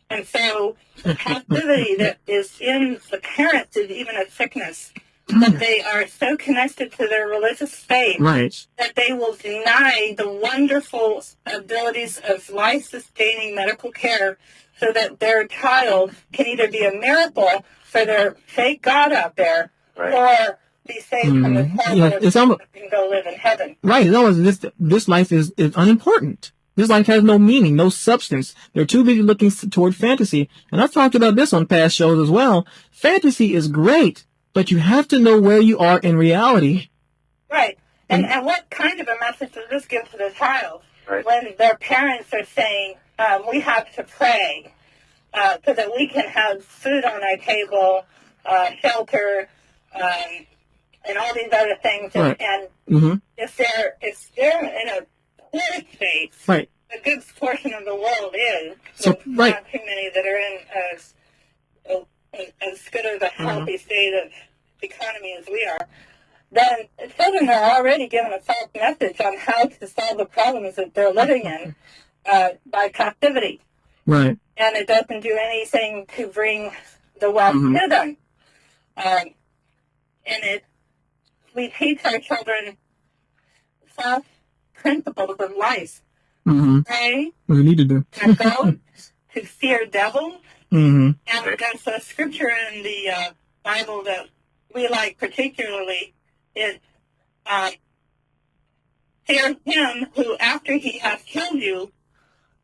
And so the passivity that is in the parents is even a sickness. That they are so connected to their religious faith that they will deny the wonderful abilities of life-sustaining medical care so that their child can either be a miracle for their fake God out there or be saved from the hell and go live in heaven. Right. It's almost this life is unimportant. This life has no meaning, no substance. They're too busy looking toward fantasy. And I've talked about this on past shows as well. Fantasy is great, but you have to know where you are in reality. Right. And what kind of a message does this give to the child? When their parents are saying, we have to pray so that we can have food on our table, shelter, and all these other things. And if they're in a poor state, a good portion of the world is, not too many that are in as good of a healthy state of economy as we are, then children are already given a false message on how to solve the problems that they're living in by captivity. Right. And it doesn't do anything to bring the wealth to them. We teach our children false principles of life. Pray. What we need to do. And go to fear devil. And there's a scripture in the Bible that we like particularly is fear him who after he has killed you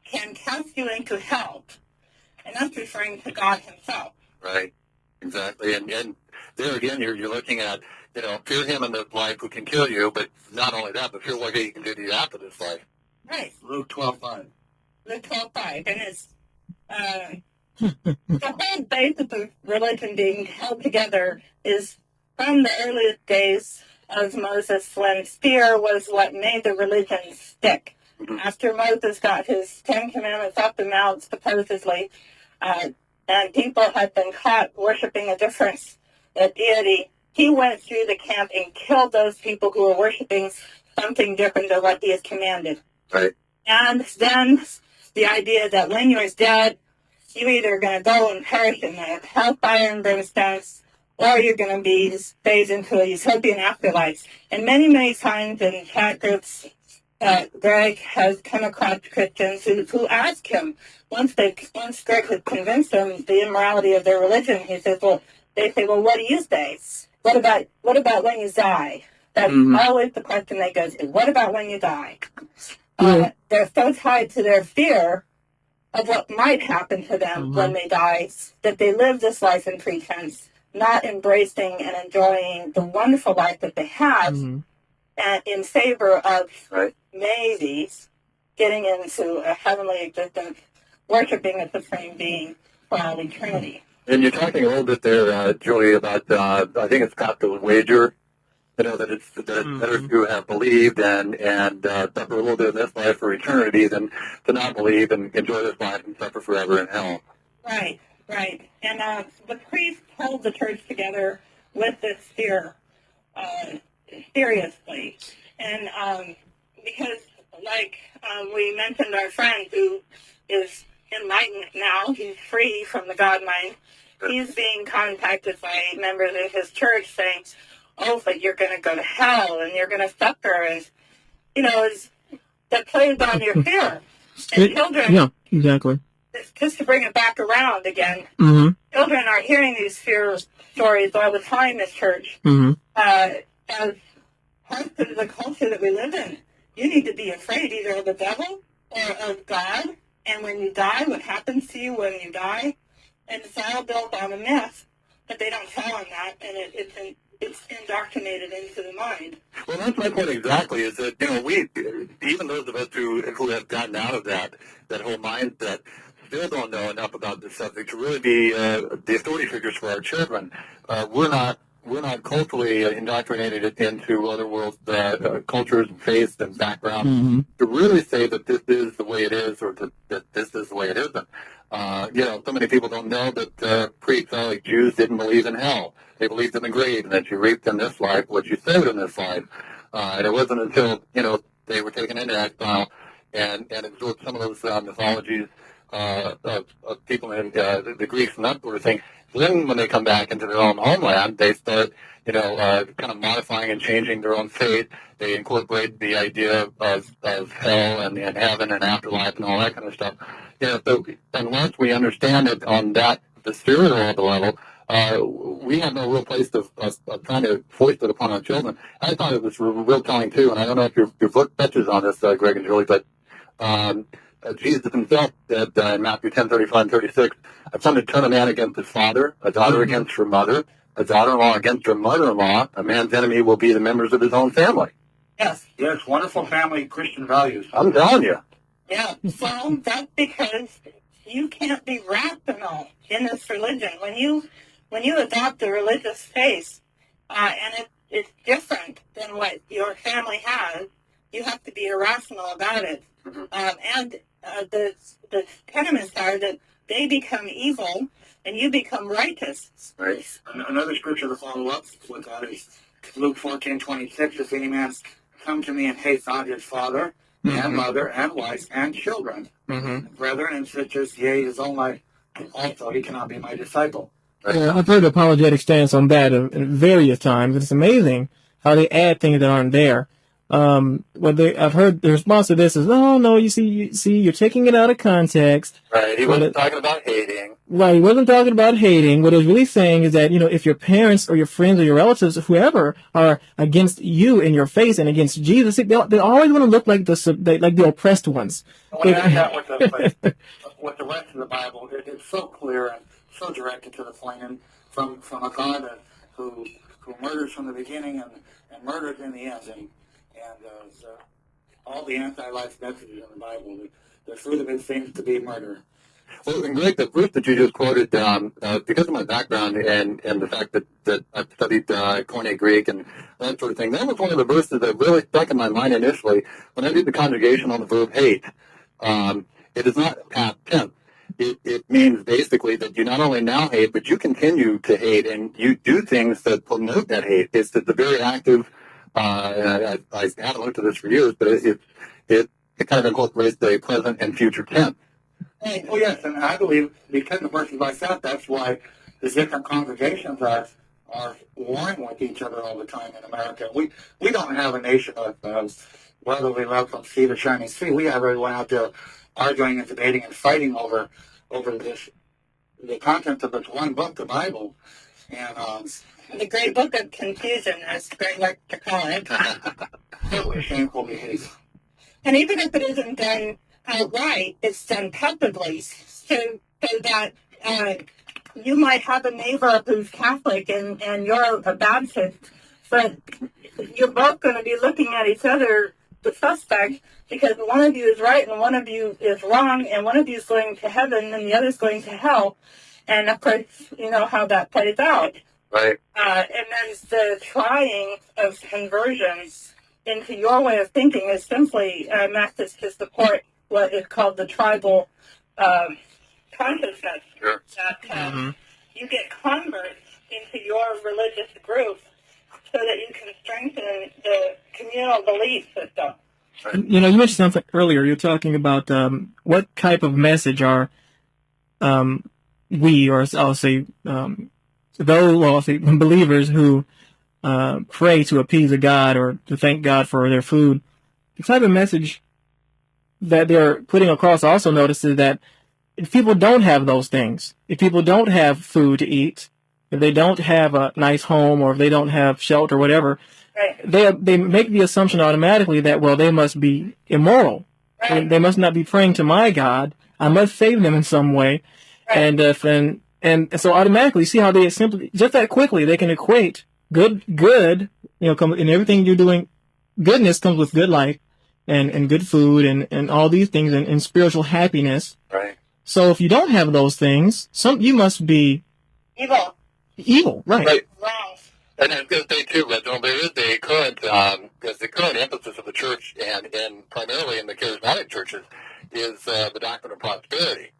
can cast you into hell. And that's referring to God himself. Right. Exactly. And there again, you're looking at, fear him in this life who can kill you, but not only that, but fear what he can do to you after this life. Right. Luke 12:5. Luke 12:5. And it's the whole basis of religion being held together is from the earliest days of Moses, when fear was what made the religion stick. After Moses got his 10 Commandments off the mount, supposedly, and people had been caught worshiping a different deity, he went through the camp and killed those people who were worshiping something different than what he has commanded. Right. And then the idea that when you're dead, you're either going to go and perish in the hellfire and brimstone, or you're going to be phased into a utopian afterlife. And many, many times in chat groups, Greg has come across Christians who ask him, once Greg has convinced them the immorality of their religion, he says, they say, well, what do you say? What about when you die? That's always the question they go to. What about when you die? They're so tied to their fear of what might happen to them when they die that they live this life in pretense, not embracing and enjoying the wonderful life that they have in favor of Right. maybe getting into a heavenly existence, worshiping a supreme being for all eternity. And you're talking a little bit there, Julie, about I think it's capital wager. You know that it's better to have believed and suffer a little bit in this life for eternity than to not believe and enjoy this life and suffer forever in hell. Right, right. And the priests hold the church together with this fear seriously. And because, like we mentioned, our friend who is enlightened now, he's free from the God mind, he's being contacted by members of his church saying, oh, but you're going to go to hell and you're going to suffer. And, you know, that plays on your fear. And children, yeah, exactly. Just to bring it back around again, Mm-hmm. children are hearing these fear stories all the time in church. Mm-hmm. As part of the culture that we live in, you need to be afraid either of the devil or of God. And when you die, what happens to you when you die? And it's all built on a myth, but they don't tell them that, and it's indoctrinated into the mind. Well, that's my point exactly. Is that we, even those of us who have gotten out of that whole mindset, still don't know enough about this subject to really be the authority figures for our children. We're not culturally indoctrinated into other world cultures and faiths and backgrounds to really say that this is the way it is or that this is the way it isn't. So many people don't know that pre-Exilic Jews didn't believe in hell. They believed in the grave and that you reaped in this life what you sowed in this life. And it wasn't until, they were taken into exile and absorbed some of those mythologies of people in the Greeks and that sort of thing. Then when they come back into their own homeland, they start, kind of modifying and changing their own faith. They incorporate the idea of hell and heaven and afterlife and all that kind of stuff. So unless we understand it on the spiritual level, we have no real place of trying to foist it upon our children. I thought it was real telling too, and I don't know if your book touches on this, Greg and Julie, but Jesus himself said in Matthew 10:35 and 36, I've come to turn a man against his father, a daughter against her mother, a daughter-in-law against her mother-in-law. A man's enemy will be the members of his own family. Yes. Yes, wonderful family Christian values. I'm telling you. Yeah, well, that's because you can't be rational in this religion. When you adopt a religious faith, and it's different than what your family has, you have to be irrational about it. And the tenements are that they become evil and you become righteous. Right. Another scripture to follow up with that is Luke 14:26. If any man come to me and hates not his father and mother and wife and children, brethren and sisters, yea, his own life, also he cannot be my disciple. Yeah, I've heard the apologetic stance on that various times. It's amazing how they add things that aren't there. I've heard the response to this is, oh no, you see, you're taking it out of context. Right. He wasn't talking about hating. Right. He wasn't talking about hating. What he was really saying is that, if your parents or your friends or your relatives, whoever, are against you in your faith and against Jesus, they always want to look like the oppressed ones. Well, that with the rest of the Bible, it's so clear and so directed to the point, and from a God who murders from the beginning and murders in the end, and all the anti-life messages in the Bible, the fruit of it seems to be murder. Well, and Greg, the verse that you just quoted, because of my background and the fact that I've studied Koine Greek and that sort of thing, that was one of the verses that really stuck in my mind initially when I did the conjugation on the verb hate. It is not past tense. It means basically that you not only now hate, but you continue to hate, and you do things that promote that hate. It's the very active. I haven't looked at this for years, but it kind of incorporates the present and future tense. Oh yes, and I believe because of verses like that, that's why the different congregations are warring with each other all the time in America. We don't have a nation of brotherly love from sea to shining sea. We have everyone out there arguing and debating and fighting over the content of this one book, the Bible, and The great book of confusion, as Greg likes to call it. totally shameful behavior. And even if it isn't done outright, it's done publicly, so that you might have a neighbor who's Catholic and you're a Baptist, but you're both going to be looking at each other, the suspect, because one of you is right and one of you is wrong, and one of you is going to heaven and the other is going to hell. And of course, you know how that plays out. Right. And then the trying of conversions into your way of thinking is simply a message to support what is called the tribal consciousness. Sure. That you get converts into your religious group so that you can strengthen the communal belief system. You know, you mentioned something earlier. You're talking about what type of message are we, or I'll say believers who pray to appease a God or to thank God for their food. The type of message that they're putting across also notices that if people don't have those things, if people don't have food to eat, if they don't have a nice home, or if they don't have shelter or whatever, right, they make the assumption automatically that, well, they must be immoral. right, They must not be praying to my God. I must save them in some way. right. And so automatically, see how they simply, just that quickly, they can equate good, you know, in everything you're doing, goodness comes with good life and good food and all these things and spiritual happiness. Right. So if you don't have those things, you must be Evil. Right. Right. Wrong. And I was going to say too, Reginald, there is the current emphasis of the church and primarily in the charismatic churches is the doctrine of prosperity.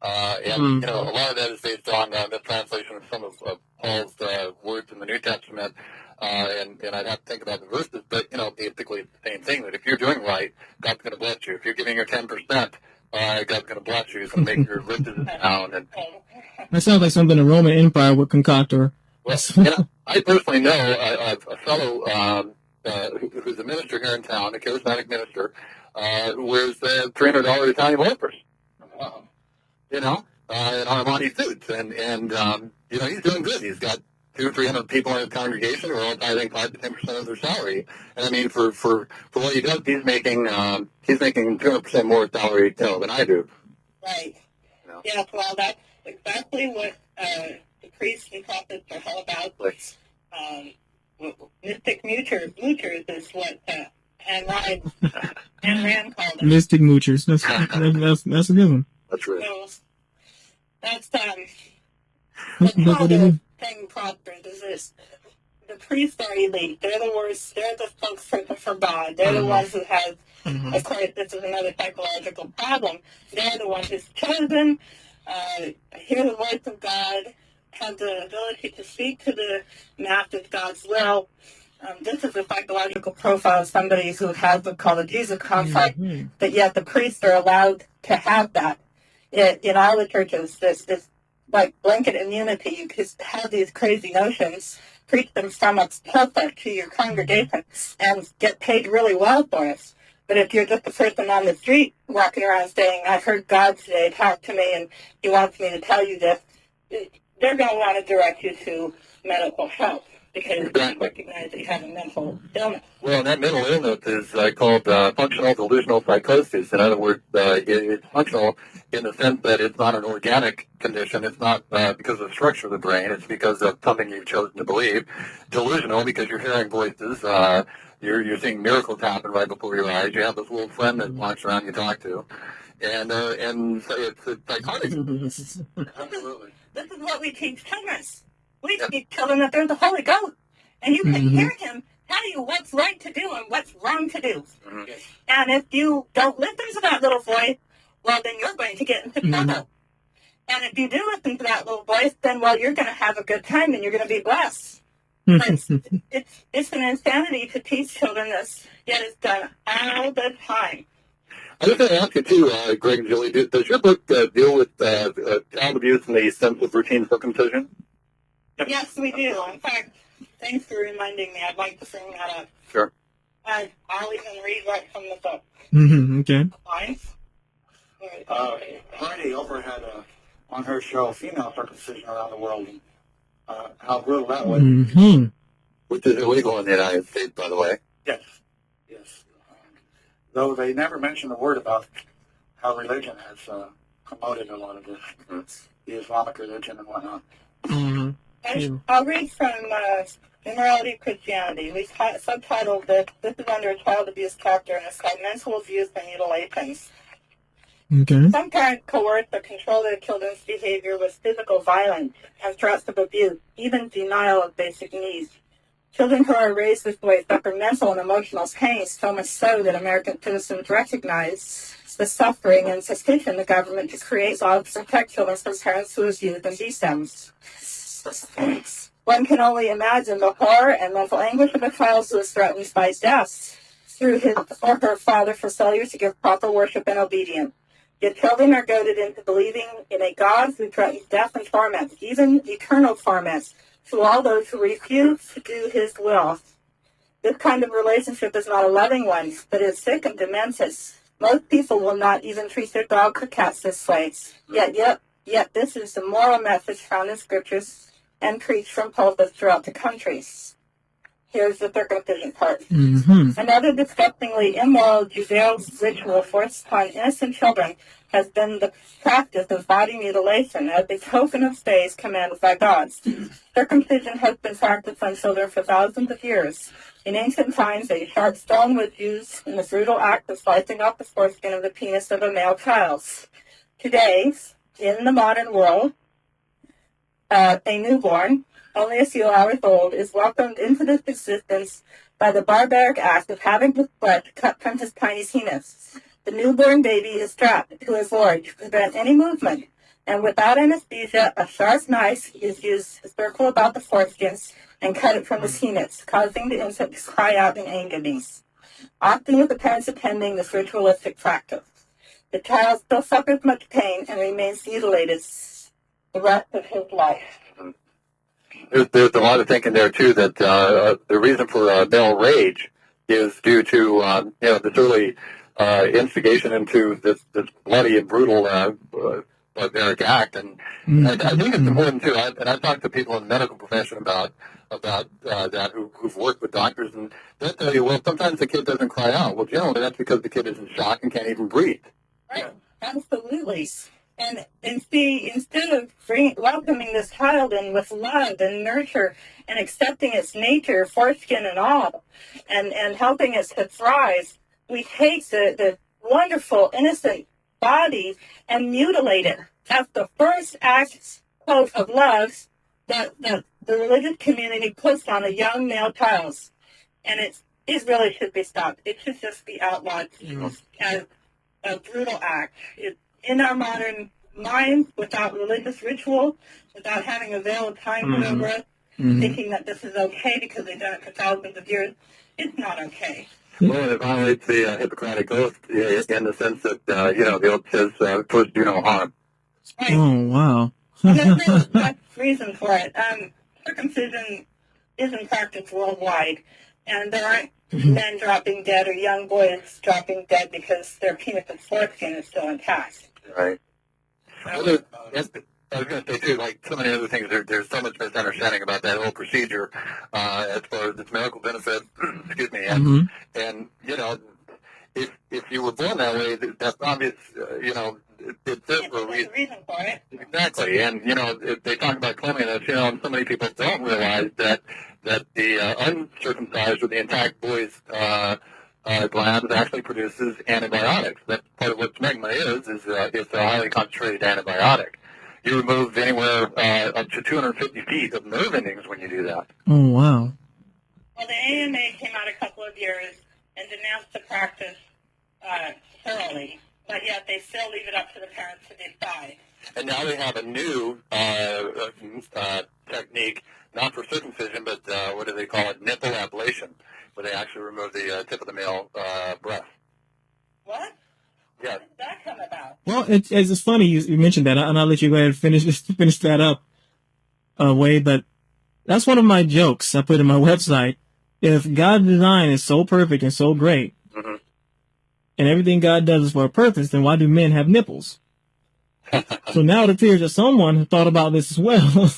And you know, a lot of that is based on the translation of some of Paul's words in the New Testament, and I'd have to think about the verses, but you know, basically it's the same thing. That if you're doing right, God's going to bless you. If you're giving your 10%, God's going to bless you. He's going to make your riches down. And That sounds like something the Roman Empire would concoct. Or well, you know, I personally know a fellow who's a minister here in town, a charismatic minister, wears $300 Italian loafers. You know, in Armani suits, and you know, he's doing good. He's got 200-300 people in his congregation who are all tithing 5 to 10% of their salary. And I mean, for what he does, he's making 200% more salary, you know, than I do. Right. You know? Yeah, well, that's exactly what the priests and prophets are all about. Mystic moochers is what Anne Rand called it. mystic moochers. That's a good one. That's right. So that's That's how what it the is. thing prospers is this. The priests are elite. They're the worst. They're the spokesperson for God. They're the ones who have, of course, this is another psychological problem. They're the ones who's chosen, hear the voice of God, have the ability to speak to the masses God's will. This is a psychological profile of somebody who has what's called a Jesus complex, but yet the priests are allowed to have that. In all the churches, this like blanket immunity. You just have these crazy notions, preach them from a pulpit to your congregation, and get paid really well for it. But if you're just a person on the street walking around saying, "I've heard God today talk to me, and He wants me to tell you this," they're going to want to direct you to medical help because they recognize that you have a mental illness. Well, that mental illness is called functional delusional psychosis. In other words, it's functional in the sense that it's not an organic condition. It's not because of the structure of the brain. It's because of something you've chosen to believe. Delusional because you're hearing voices. You're seeing miracles happen right before your eyes. You have this little friend that walks around you talk to. And so it's psychotic. Absolutely. This is what we teach children. We teach children that there's a Holy Ghost, and you can hear Him tell you what's right to do and what's wrong to do. And if you don't listen to that little voice, well, then you're going to get into trouble. And if you do listen to that little voice, then, well, you're going to have a good time and you're going to be blessed. It's an insanity to teach children this, yet it's done all the time. I was going to ask you too, Greg and Julie, does your book deal with child abuse and the sense of routine circumcision? Yes, we do. In fact, thanks for reminding me. I'd like to bring that up. Sure. I'll even read right from the book. Okay. Fine. Heidi Oprah had on her show female circumcision around the world. How brutal that was. Which is illegal in the United States, by the way. Yes. Though they never mention a word about how religion has promoted a lot of this, the Islamic religion and whatnot. I'll read from Immorality of Christianity. We subtitled this. This is under a child abuse chapter, and it's called Mental Abuse and Mutilations. Okay. Some parents coerce or control their children's behavior with physical violence and threats of abuse, even denial of basic needs. Children who are raised this way suffer mental and emotional pain, so much so that American citizens recognize the suffering and suspicion the government to create laws to protect children from parents who abuse and beat them. One can only imagine the horror and mental anguish of a child who is threatened by death through his or her father for failure to give proper worship and obedience. Yet children are goaded into believing in a God who threatens death and torment, even eternal torment, to all those who refuse to do his will. This kind of relationship is not a loving one, but is sick and demented. Most people will not even treat their dog or cats this way. Yet this is the moral message found in scriptures and preached from pulpits throughout the country. Here's the circumcision part. Mm-hmm. Another disgustingly immoral Judeo ritual forced upon innocent children has been the practice of body mutilation as a token of faith commanded by God. Circumcision has been practiced on children for thousands of years. In ancient times, a sharp stone was used in the brutal act of slicing off the foreskin of the penis of a male child. Today, in the modern world, a newborn, only a few hours old, is welcomed into this existence by the barbaric act of having his flesh cut from his tiny penis. The newborn baby is strapped to his board to prevent any movement, and without anesthesia, a sharp knife is used to circle about the foreskin and cut it from the penis, causing the infant to cry out in agony. Often with the parents attending this ritualistic practice. The child still suffers much pain and remains mutilated the rest of his life. There's a lot of thinking there too that the reason for male rage is due to this early instigation into this bloody and brutal barbaric act, and I think it's important too. I've talked to people in the medical profession about that who've worked with doctors, and they'll tell you, well, sometimes the kid doesn't cry out. Well, generally that's because the kid is in shock and can't even breathe. Right, absolutely. And see, instead of welcoming this child in with love and nurture and accepting its nature, foreskin and all, and helping it to thrive, we take the wonderful, innocent body and mutilate it. That's the first act, quote, of love that the religious community puts on a young male child. And it really should be stopped. It should just be outlawed as a brutal act. In our modern minds, without religious ritual, without having a veil of time put over us, thinking that this is okay because they've done it for thousands of years, it's not okay. Well, it violates the Hippocratic Oath in the sense that, the oath says, first do no harm. Right. Oh, wow. And that's the reason for it. Circumcision isn't practiced worldwide, and there aren't men dropping dead or young boys dropping dead because their penis and foreskin is still intact. Right. Well, I was going to say, too, like so many other things, there's so much misunderstanding about that whole procedure as far as its medical benefit, excuse me, and if you were born that way, that's obvious, it's there for a reason. Reason for it. Exactly, and, they talk about cleanliness, and so many people don't realize that the uncircumcised or the intact boy's gland actually produces antibiotics. That's part of what smegma is it's a highly concentrated antibiotic. You remove anywhere up to 250 feet of nerve endings when you do that. Oh, wow. Well, the AMA came out a couple of years and denounced the practice thoroughly, but yet they still leave it up to the parents to decide. And now they have a new technique, not for circumcision, but what do they call it? Nipple ablation, where they actually remove the tip of the male breast. What? Yeah. How did that come about? Well, it's funny you mentioned that, and I'll let you go ahead and finish that up, Wade, but that's one of my jokes I put in my website. If God's design is so perfect and so great, and everything God does is for a purpose, then why do men have nipples? So now it appears that someone has thought about this as well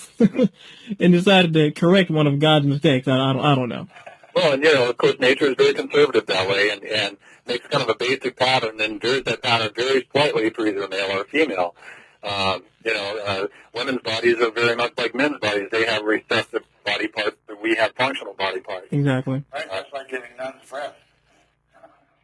and decided to correct one of God's mistakes. I don't know. Well, and, of course, nature is very conservative that way and makes kind of a basic pattern and varies that pattern very slightly for either a male or a female. Women's bodies are very much like men's bodies. They have recessive body parts, but we have functional body parts. Exactly. Right? That's like giving nuns breath.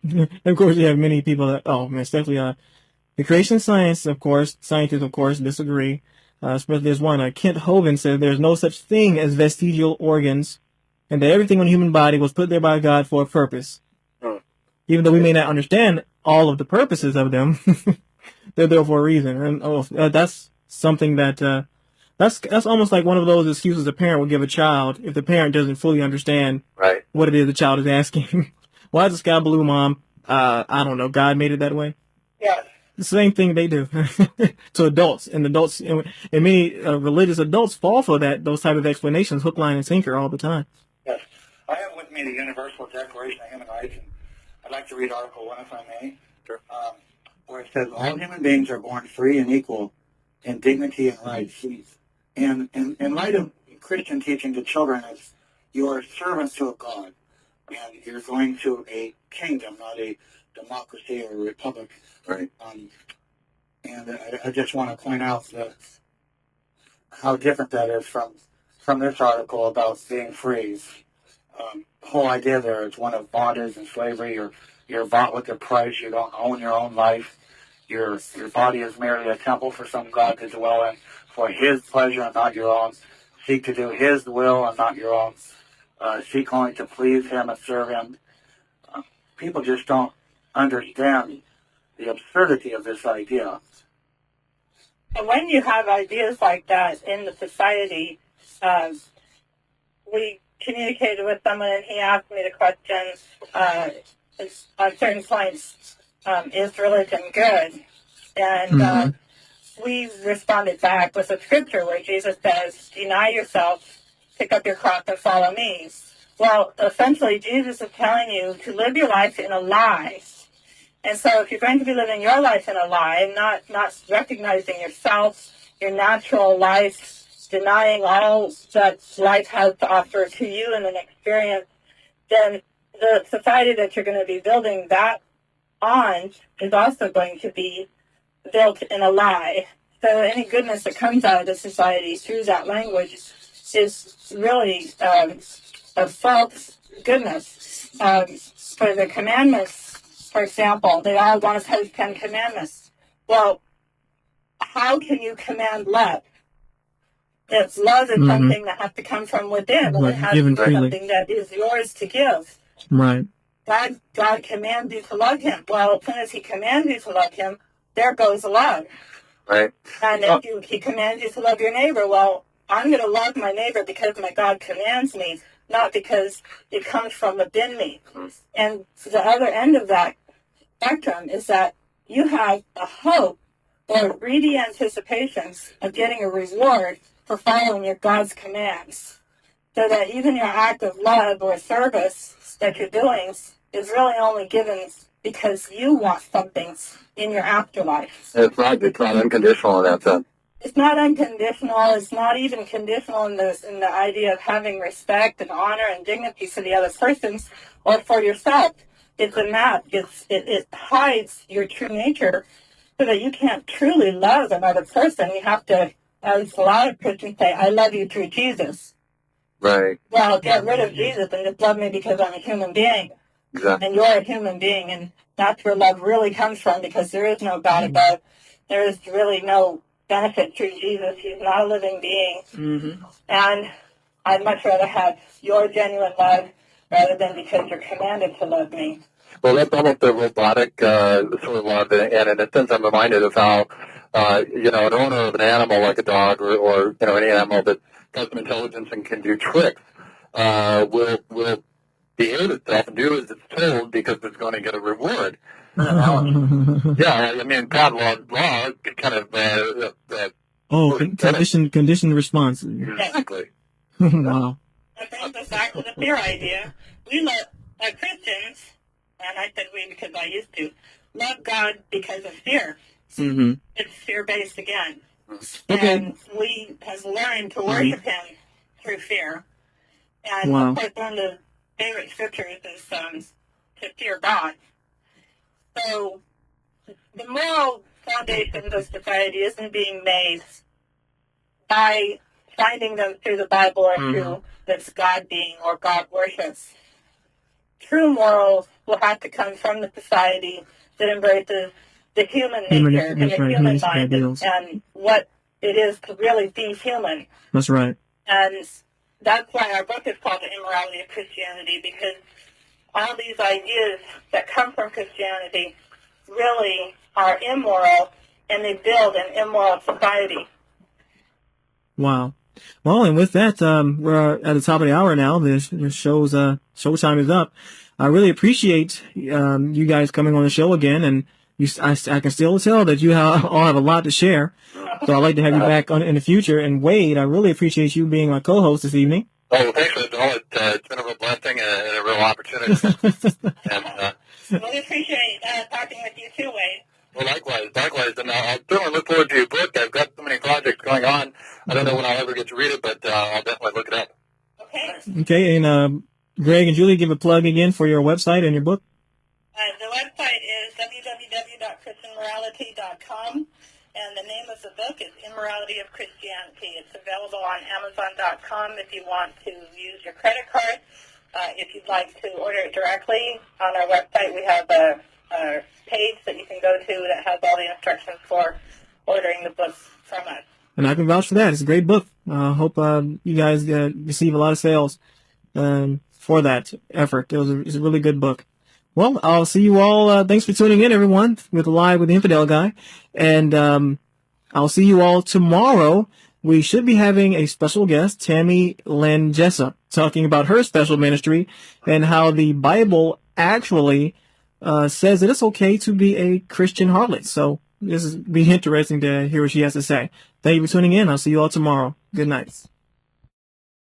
And of course, you have many people that, oh man, especially the creation science, of course, scientists, of course, disagree. Especially there's one, Kent Hovind said there's no such thing as vestigial organs, and that everything in the human body was put there by God for a purpose. Even though we may not understand all of the purposes of them, they're there for a reason. And that's something that that's almost like one of those excuses a parent would give a child if the parent doesn't fully understand Right. what it is the child is asking. Why is the sky blue, Mom? I don't know. God made it that way. Yes. The same thing they do to adults, and many religious adults fall for those type of explanations, hook, line, and sinker all the time. Yes. I have with me the Universal Declaration of Human Rights, and I'd like to read Article 1, if I may. Sure. Where it says, all human beings are born free and equal in dignity and rights. And in light of Christian teaching to children, is you are servants to a God, and you're going to a kingdom, not a democracy or a republic. Right. And I just want to point out how different that is from this article about being free. The whole idea there is one of bondage and slavery. You're bought with a price. You don't own your own life. Your body is merely a temple for some God to dwell in for His pleasure and not your own. Seek to do His will and not your own. Seek only to please Him and serve Him. People just don't understand the absurdity of this idea. And when you have ideas like that in the society, we communicated with someone and he asked me the question on certain points, is religion good? And we responded back with a scripture where Jesus says, deny yourself, pick up your cross and follow me. Well, essentially, Jesus is telling you to live your life in a lie. And so if you're going to be living your life in a lie, not recognizing yourself, your natural life, denying all that life has to offer to you in an experience, then the society that you're going to be building that on is also going to be built in a lie. So any goodness that comes out of the society through that language is really a false goodness. For the commandments, for example, they all want to post 10 commandments. Well, how can you command love? If love is something that has to come from within, and it has to be something that is yours to give. Right. God commands you to love Him. Well, as soon as He commands you to love Him, there goes love. Right. And if He commands you to love your neighbor, well, I'm going to love my neighbor because my God commands me, not because it comes from within me. And the other end of that spectrum is that you have a hope or greedy anticipations of getting a reward for following your God's commands. So that even your act of love or service that you're doing is really only given because you want something in your afterlife. It's not unconditional in that sense. It's not unconditional. It's not even conditional in the idea of having respect and honor and dignity for the other persons or for yourself. It's a mask. It hides your true nature so that you can't truly love another person. You have to, as a lot of Christians say, I love you through Jesus. Right. Well, get rid of Jesus and just love me because I'm a human being. Exactly. And you're a human being. And that's where love really comes from, because there is no God above. There is really no benefit through Jesus. He's not a living being. Mm-hmm. And I'd much rather have your genuine love rather than because you're commanded to love me. Well, that's almost a robotic sort of love, and in a sense, I'm reminded of how, an owner of an animal like a dog or any animal that has some intelligence and can do tricks, will behave itself and do as it's told because it's going to get a reward. Yeah, I mean, Pavlov's law kind of conditioned response. Exactly. Wow. That brings us back to the fear idea. We love, like Christians, and I said we because I used to, love God because of fear. Mm-hmm. It's fear-based again. Okay. And we have learned to worship Him through fear. And Wow. of course, one of the favorite scriptures is to fear God. So the moral foundations of society isn't being made by finding them through the Bible or through this God being or God worship. True morals will have to come from the society that embraces the human nature and the human mind and what it is to really be human. That's right. And that's why our book is called The Immorality of Christianity, because all these ideas that come from Christianity really are immoral, and they build an immoral society. Wow. Well, and with that, we're at the top of the hour now. The showtime is up. I really appreciate you guys coming on the show again, and I can still tell that you all have a lot to share. So I'd like to have you back in the future. And Wade, I really appreciate you being my co-host this evening. Oh, well, thanks for the call. It's been a real blessing and a real opportunity. And Really appreciate talking with you too, Wade. well, likewise. And I'll certainly look forward to your book. I've got so many projects going on. I don't know when I'll ever get to read it, but I'll definitely look it up. Okay. Okay, and Greg and Julie, give a plug again for your website and your book. The website is www.christianmorality.com, and the name of the book is Immorality of Christianity. It's available on Amazon.com if you want to use your credit card. If you'd like to order it directly, on our website we have a page that you can go to that has all the instructions for ordering the book from us. And I can vouch for that. It's a great book. Hope you guys receive a lot of sales for that effort. It's a really good book. Well, I'll see you all. Thanks for tuning in, everyone, with Live with the Infidel Guy. And I'll see you all tomorrow. We should be having a special guest, Tammy Lynn Jessup, talking about her special ministry and how the Bible actually says that it's okay to be a Christian harlot. So this will be interesting to hear what she has to say. Thank you for tuning in. I'll see you all tomorrow. Good night.